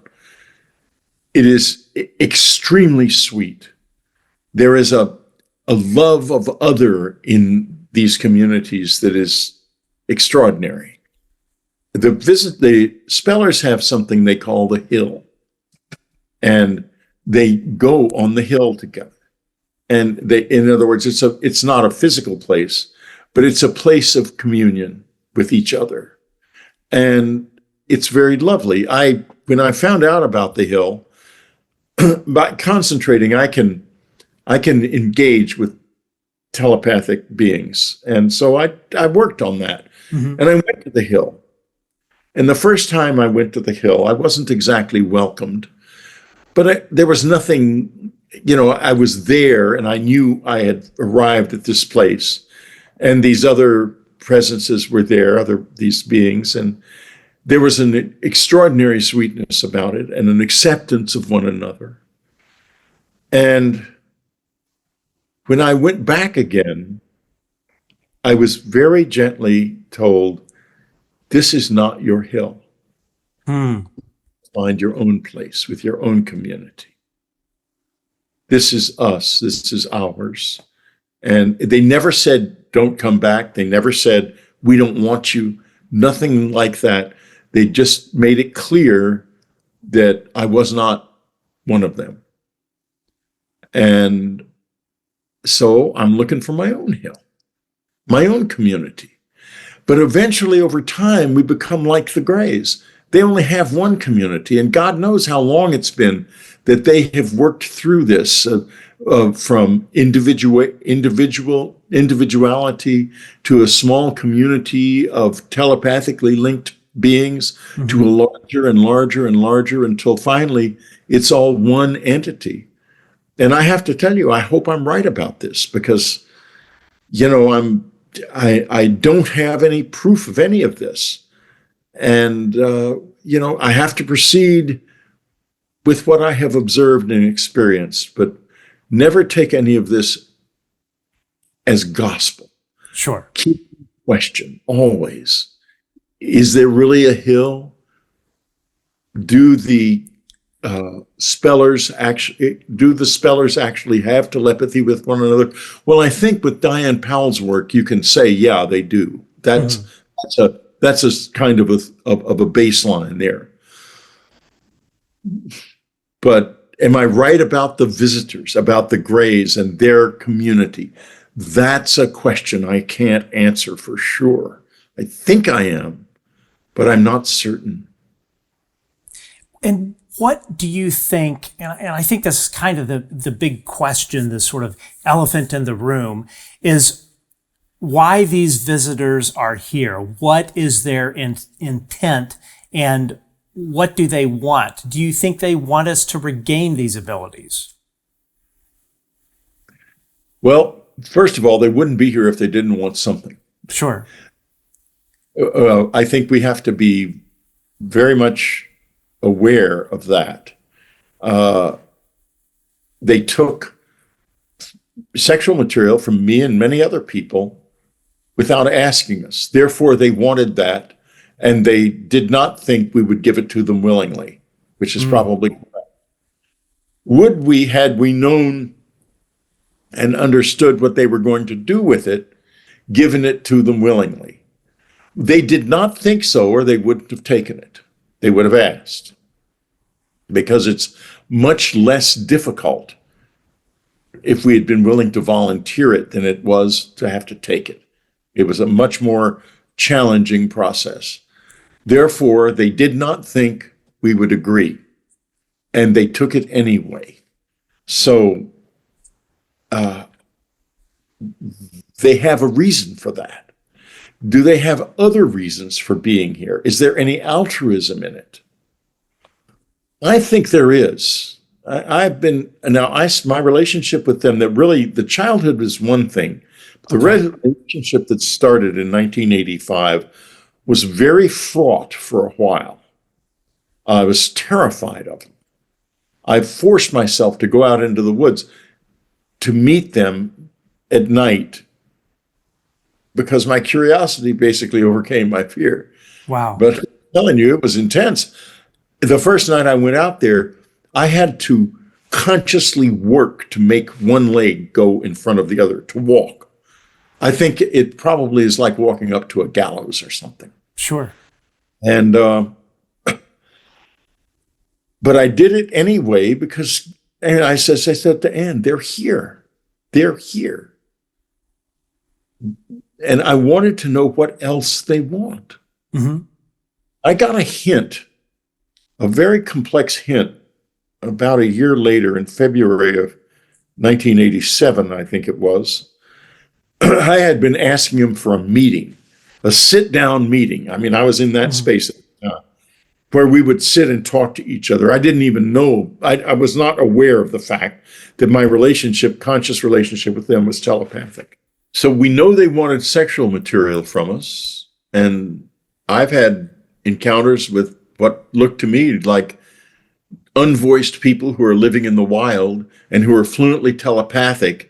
It is extremely sweet. There is a love of other in these communities that is extraordinary. The spellers have something they call the hill, and they go on the hill together. And in other words, it's not a physical place, but it's a place of communion with each other. And it's very lovely. When I found out about the hill, by concentrating, I can engage with telepathic beings. And so I worked on that. And I went to the hill. And the first time I went to the hill, I wasn't exactly welcomed, but there was nothing. I was there and I knew I had arrived at this place, and these other presences were there, these beings, and there was an extraordinary sweetness about it and an acceptance of one another. And when I went back again, I was very gently told, this is not your hill. Find your own place with your own community. This is us. This is ours. And they never said, don't come back. They never said, we don't want you. Nothing like that. They just made it clear that I was not one of them. And so I'm looking for my own hill, my own community. But eventually, over time, we become like the Greys. They only have one community, and God knows how long it's been that they have worked through this from individuality to a small community of telepathically linked beings to a larger and larger and larger until finally it's all one entity. And I have to tell you, I hope I'm right about this because, I don't have any proof of any of this. And, I have to proceed with what I have observed and experienced, but never take any of this as gospel. Sure. Keep the question always. Is there really a hill? Do the spellers actually have telepathy with one another? Well, I think with Diane Powell's work, you can say, yeah, they do. That's a kind of a baseline there. But am I right about the visitors, about the Greys and their community? That's a question I can't answer for sure. I think I am, but I'm not certain. And what do you think, and I think this is kind of the big question, the sort of elephant in the room, is why these visitors are here? What is their intent, and what do they want? Do you think they want us to regain these abilities? Well, first of all, they wouldn't be here if they didn't want something. Sure. I think we have to be very much aware of that. They took sexual material from me and many other people without asking us. Therefore, they wanted that, and they did not think we would give it to them willingly, which is probably correct. Would we, had we known and understood what they were going to do with it, given it to them willingly? They did not think so, or they wouldn't have taken it. They would have asked, because it's much less difficult if we had been willing to volunteer it than it was to have to take it. It was a much more challenging process. Therefore, they did not think we would agree, and they took it anyway. So they have a reason for that. Do they have other reasons for being here? Is there any altruism in it? I think there is. My relationship with them, that really, the childhood is one thing. The relationship that started in 1985 was very fraught for a while. I was terrified of them. I forced myself to go out into the woods to meet them at night because my curiosity basically overcame my fear. Wow. But I'm telling you, it was intense. The first night I went out there, I had to consciously work to make one leg go in front of the other, to walk. I think it probably is like walking up to a gallows or something. Sure. And, but I did it anyway because, and I said to Anne, they're here. They're here. And I wanted to know what else they want. Mm-hmm. I got a hint, a very complex hint, about a year later in February of 1987, I think it was. I had been asking him for a meeting, a sit-down meeting. I mean, I was in that space at the time, where we would sit and talk to each other. I didn't even know, I was not aware of the fact that my conscious relationship with them was telepathic. So we know they wanted sexual material from us, and I've had encounters with what looked to me like unvoiced people who are living in the wild and who are fluently telepathic.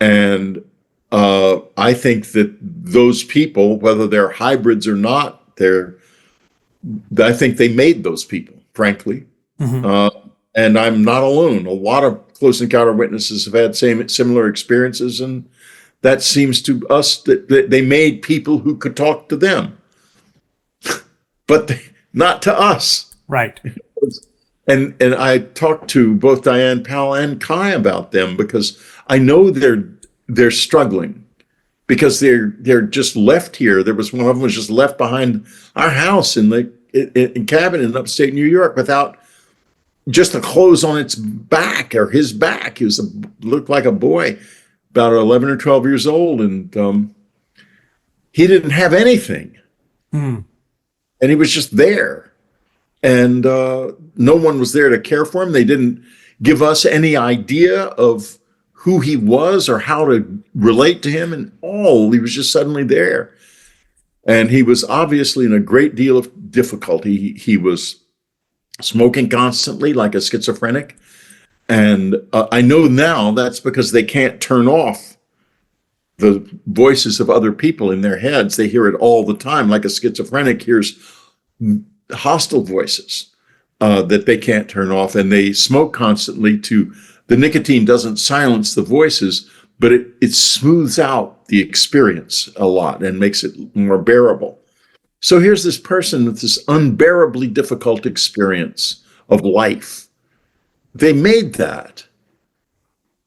And I think that those people, whether they're hybrids or not, I think they made those people, frankly. Mm-hmm. And I'm not alone. A lot of close encounter witnesses have had similar experiences, and that seems to us that they made people who could talk to them, but not to us. Right. And I talked to both Diane Powell and Kai about them because I know they're struggling because they're just left here. There was one of them was just left behind our house in the cabin in upstate New York without just the clothes on its back or his back. He looked like a boy, about 11 or 12 years old, and he didn't have anything, and he was just there. And no one was there to care for him. They didn't give us any idea of who he was or how to relate to him and all. He was just suddenly there. And he was obviously in a great deal of difficulty. He was smoking constantly like a schizophrenic. And I know now that's because they can't turn off the voices of other people in their heads. They hear it all the time, like a schizophrenic hears hostile voices that they can't turn off, and they smoke constantly. The nicotine doesn't silence the voices, but it smooths out the experience a lot and makes it more bearable. So here's this person with this unbearably difficult experience of life. They made that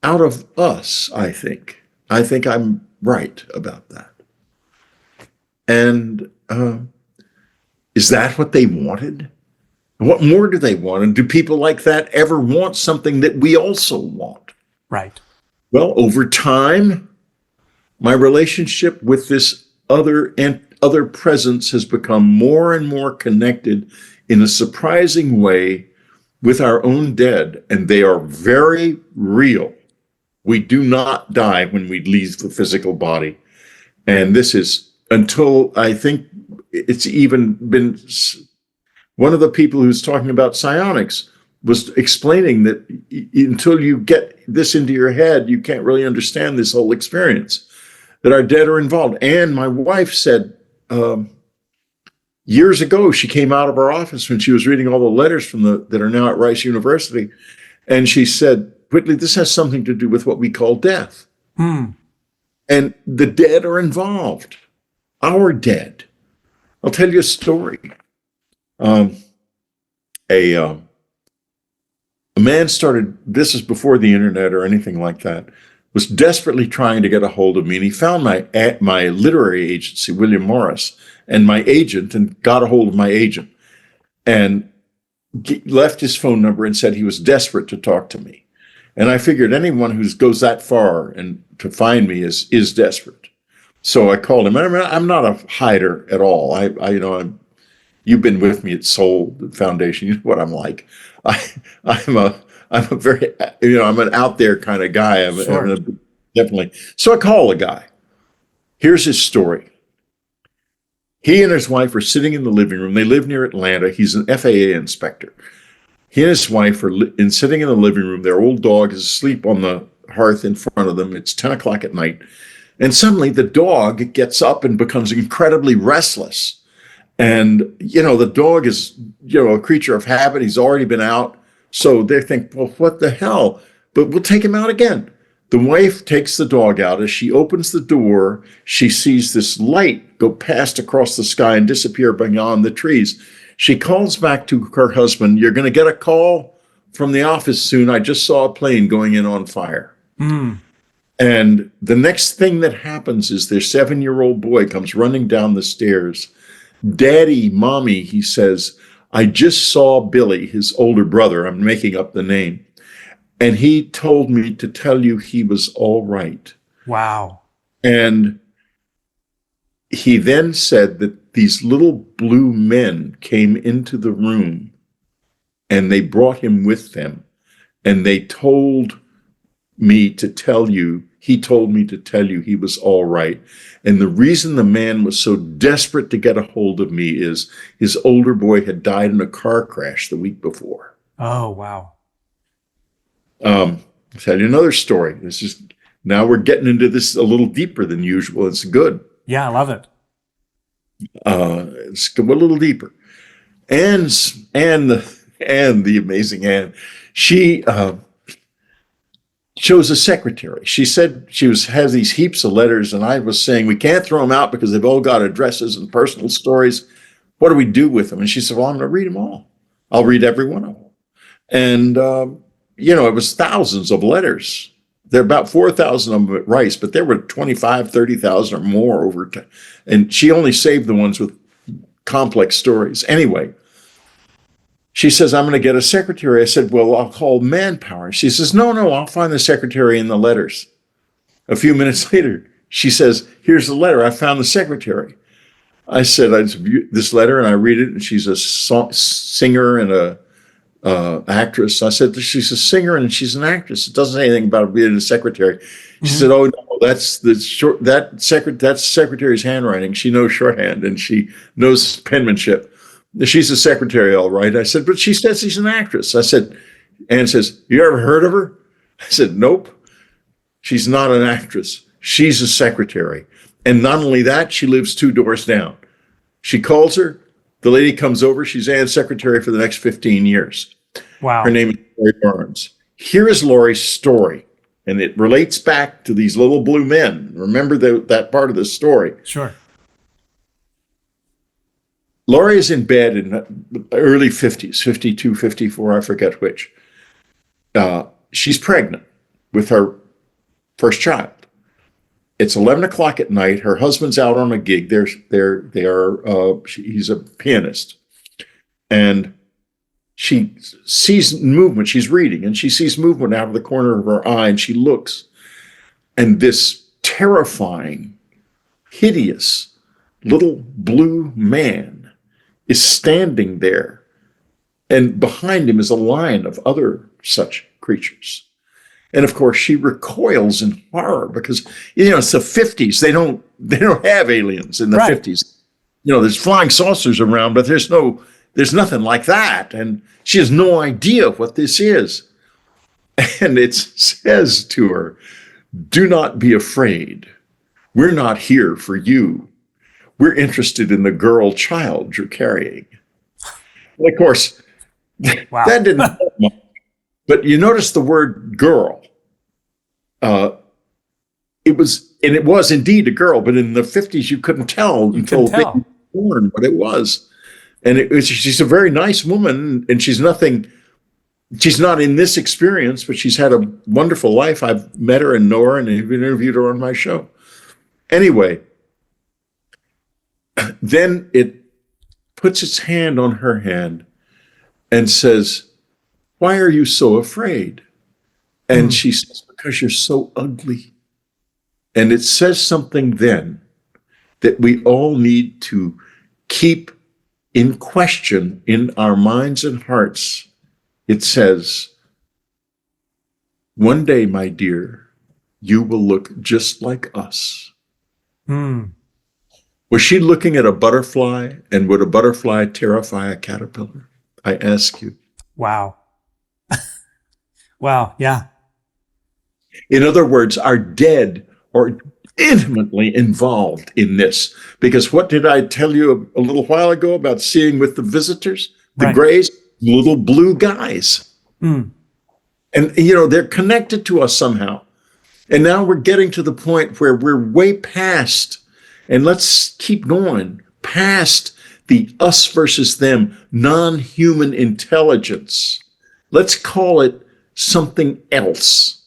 out of us, I think. I think I'm right about that. And is that what they wanted? What more do they want? And do people like that ever want something that we also want? Right. Well, over time, my relationship with this other presence has become more and more connected in a surprising way with our own dead, and they are very real. We do not die when we leave the physical body. And this is until I think it's even been one of the people who's talking about psionics was explaining that until you get this into your head, you can't really understand this whole experience, that our dead are involved. And my wife said years ago, she came out of our office when she was reading all the letters that are now at Rice University. And she said, Whitley, this has something to do with what we call death. And the dead are involved, our dead. I'll tell you a story. A man started, this is before the internet or anything like that, was desperately trying to get a hold of me, and he found my literary agency, William Morris, and my agent, and got a hold of my agent, and left his phone number and said he was desperate to talk to me. And I figured anyone who goes that far and to find me is desperate. So I called him. I'm not a hider at all. You've been with me at Soul Foundation. You know what I'm like. I'm a very, I'm an out there kind of guy. Sure. Definitely. So I call the guy. Here's his story. He and his wife are sitting in the living room. They live near Atlanta. He's an FAA inspector. He and his wife are sitting in the living room. Their old dog is asleep on the hearth in front of them. It's 10 o'clock at night. And suddenly the dog gets up and becomes incredibly restless. And, the dog is, a creature of habit. He's already been out. So they think, well, what the hell? But we'll take him out again. The wife takes the dog out. As she opens the door, she sees this light go past across the sky and disappear beyond the trees. She calls back to her husband, you're going to get a call from the office soon. I just saw a plane going in on fire. And the next thing that happens is their 7-year-old boy comes running down the stairs. Daddy, Mommy, he says, I just saw Billy, his older brother. I'm making up the name. And he told me to tell you he was all right. Wow. And he then said that these little blue men came into the room and they brought him with them. And they told me to tell you, he told me to tell you he was all right. And the reason the man was so desperate to get a hold of me is his older boy had died in a car crash the week before. Oh, wow. I'll tell you another story. Now we're getting into this a little deeper than usual. It's good. Yeah, I love it. Let's go a little deeper. And the amazing Anne, she chose a secretary. She said she has these heaps of letters, and I was saying we can't throw them out because they've all got addresses and personal stories. What do we do with them? And she said, well, I'm going to read them all. I'll read every one of them. And, it was thousands of letters. There are about 4,000 of them at Rice, but there were 25, 30,000 or more over time. And she only saved the ones with complex stories. Anyway, she says, I'm going to get a secretary. I said, well, I'll call manpower. She says, no, I'll find the secretary in the letters. A few minutes later, she says, here's the letter. I found the secretary. I said, I view this letter, and I read it, and she's a singer and a actress. I said, she's a singer and she's an actress. It doesn't say anything about being a secretary. She said, oh no, that's secretary's handwriting. She knows shorthand and she knows penmanship. She's a secretary, all right. I said, but she says she's an actress. I said, Ann says, you ever heard of her? I said, nope. She's not an actress. She's a secretary. And not only that, she lives 2 doors down. She calls her. The lady comes over. She's Ann's secretary for the next 15 years. Wow. Her name is Lori Barnes. Here is Lori's story, and it relates back to these little blue men. Remember that part of the story. Sure. Lori is in bed in the early 50s, 52, 54, I forget which. She's pregnant with her first child. It's 11 o'clock at night. Her husband's out on a gig. He's a pianist. And she sees movement. She's reading, and she sees movement out of the corner of her eye, and she looks. And this terrifying, hideous little blue man is standing there. And behind him is a line of other such creatures. And of course, she recoils in horror because, it's the 50s. They don't have aliens in the 50s. There's flying saucers around, but there's nothing like that. And she has no idea what this is. And it says to her, do not be afraid. We're not here for you. We're interested in the girl child you're carrying. And of course, wow. That didn't help much. But you notice the word girl. It was indeed a girl, but in the 50s you couldn't tell until they were born what it was. And she's a very nice woman, and she's not in this experience, but she's had a wonderful life. I've met her and know her, and I've interviewed her on my show. Anyway, then it puts its hand on her hand and says, why are you so afraid? And she says, because you're so ugly. And it says something then that we all need to keep in question in our minds and hearts. It says, one day, my dear, you will look just like us. Was she looking at a butterfly, and would a butterfly terrify a caterpillar? I ask you. Wow. Wow, yeah. In other words, our dead are intimately involved in this. Because what did I tell you a little while ago about seeing with the visitors? The Greys, little blue guys. And, they're connected to us somehow. And now we're getting to the point where we're way past, and let's keep going, past the us versus them, non-human intelligence. Let's call it something else.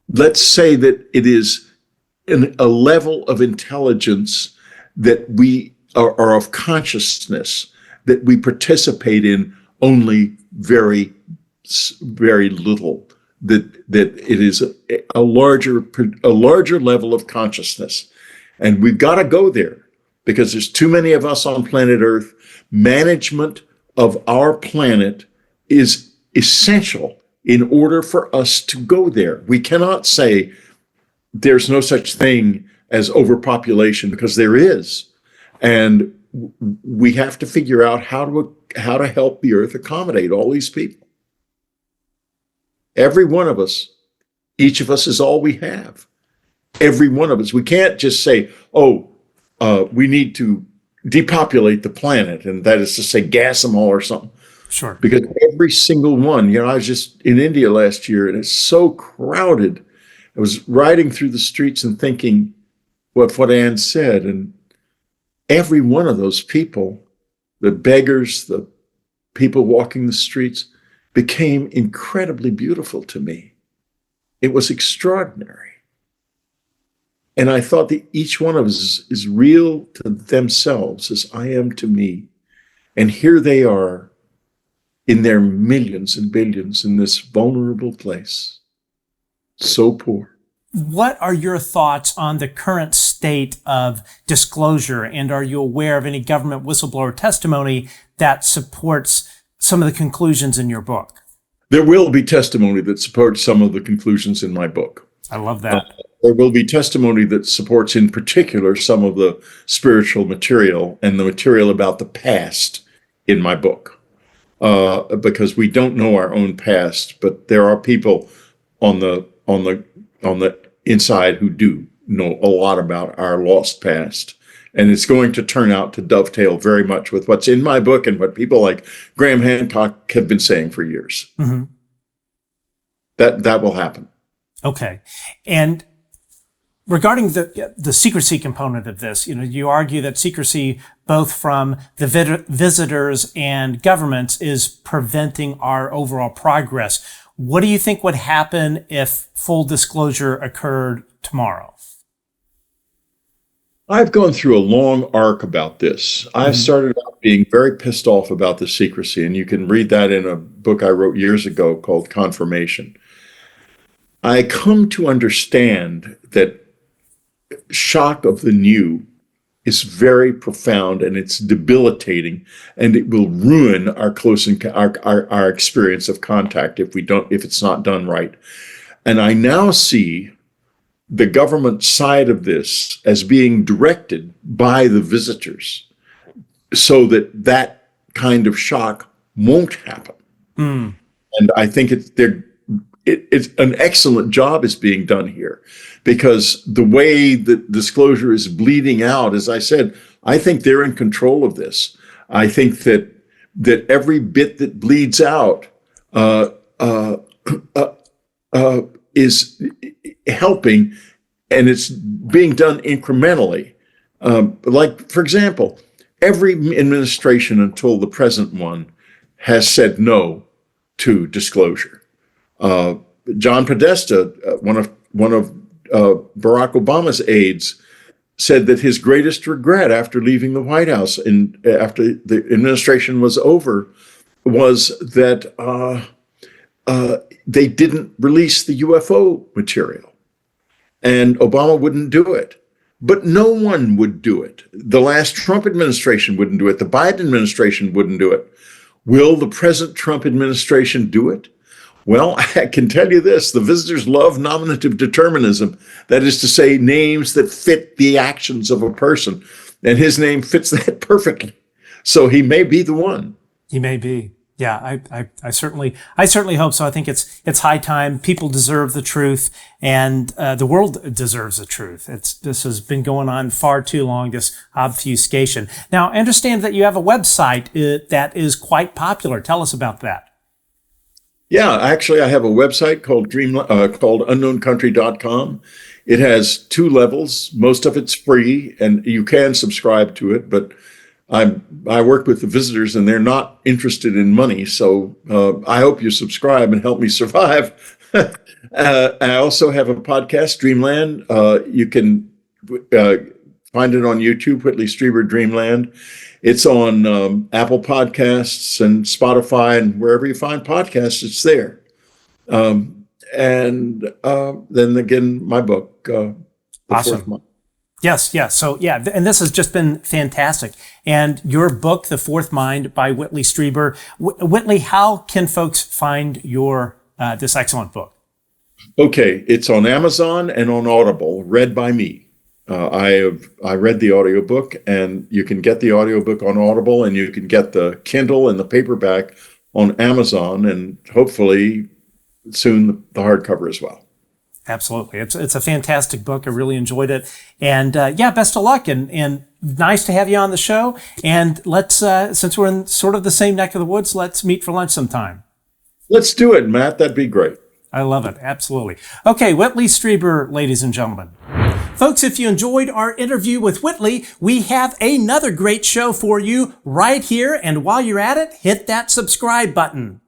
Let's say that it is a level of intelligence that we are of consciousness, that we participate in only very, very little, that it is a larger level of consciousness. And we've got to go there because there's too many of us on planet Earth. Management of our planet is essential in order for us to go there. We cannot say there's no such thing as overpopulation, because there is. And we have to figure out how to help the Earth accommodate all these people. Every one of us, each of us is all we have. Every one of us. We can't just say, we need to depopulate the planet, and that is to say gas them all or something. Sure. Because every single one, I was just in India last year, and it's so crowded. I was riding through the streets and thinking what Ann said, and every one of those people, the beggars, the people walking the streets, became incredibly beautiful to me. It was extraordinary. And I thought that each one of us is real to themselves as I am to me. And here they are in their millions and billions in this vulnerable place. So poor. What are your thoughts on the current state of disclosure? And are you aware of any government whistleblower testimony that supports some of the conclusions in your book? There will be testimony that supports some of the conclusions in my book. I love that. There will be testimony that supports in particular some of the spiritual material and the material about the past in my book. Because we don't know our own past, but there are people on the inside who do know a lot about our lost past. And it's going to turn out to dovetail very much with what's in my book and what people like Graham Hancock have been saying for years. Mm-hmm. That will happen. Okay. And regarding the secrecy component of this, you argue that secrecy, both from the visitors and governments, is preventing our overall progress. What do you think would happen if full disclosure occurred tomorrow? I've gone through a long arc about this. I started out being very pissed off about the secrecy, and you can read that in a book I wrote years ago called Confirmation. I come to understand that shock of the new is very profound and it's debilitating, and it will ruin our our experience of contact if it's not done right. And I now see the government side of this as being directed by the visitors so that kind of shock won't happen. Mm. And I think it's an excellent job is being done here, because the way that disclosure is bleeding out, as I said, I think they're in control of this. I think that every bit that bleeds out is helping, and it's being done incrementally. Like, for example, every administration until the present one has said no to disclosure. John Podesta, one of Barack Obama's aides, said that his greatest regret after leaving the White House and after the administration was over was that they didn't release the UFO material, and Obama wouldn't do it. But no one would do it. The last Trump administration wouldn't do it. The Biden administration wouldn't do it. Will the present Trump administration do it? Well, I can tell you this, the visitors love nominative determinism. That is to say, names that fit the actions of a person. And his name fits that perfectly. So he may be the one. He may be. Yeah, I certainly hope so. I think it's high time. People deserve the truth, and the world deserves the truth. This has been going on far too long, this obfuscation. Now, I understand that you have a website that is quite popular. Tell us about that. Yeah, actually, I have a website called called unknowncountry.com. It has 2 levels. Most of it's free, and you can subscribe to it. But I work with the visitors, and they're not interested in money. So I hope you subscribe and help me survive. I also have a podcast, Dreamland. You can find it on YouTube, Whitley Strieber Dreamland. It's on Apple Podcasts and Spotify, and wherever you find podcasts, it's there. And then again, my book, The Fourth Mind. Yes. So and this has just been fantastic. And your book, The Fourth Mind by Whitley Strieber. Whitley, how can folks find your this excellent book? Okay, it's on Amazon and on Audible, read by me. I read the audiobook, and you can get the audiobook on Audible, and you can get the Kindle and the paperback on Amazon, and hopefully soon the hardcover as well. Absolutely. It's a fantastic book. I really enjoyed it. And best of luck, and nice to have you on the show. And let's since we're in sort of the same neck of the woods, let's meet for lunch sometime. Let's do it, Matt. That'd be great. I love it. Absolutely. Okay, Whitley Strieber, ladies and gentlemen. Folks, if you enjoyed our interview with Whitley, we have another great show for you right here. And while you're at it, hit that subscribe button.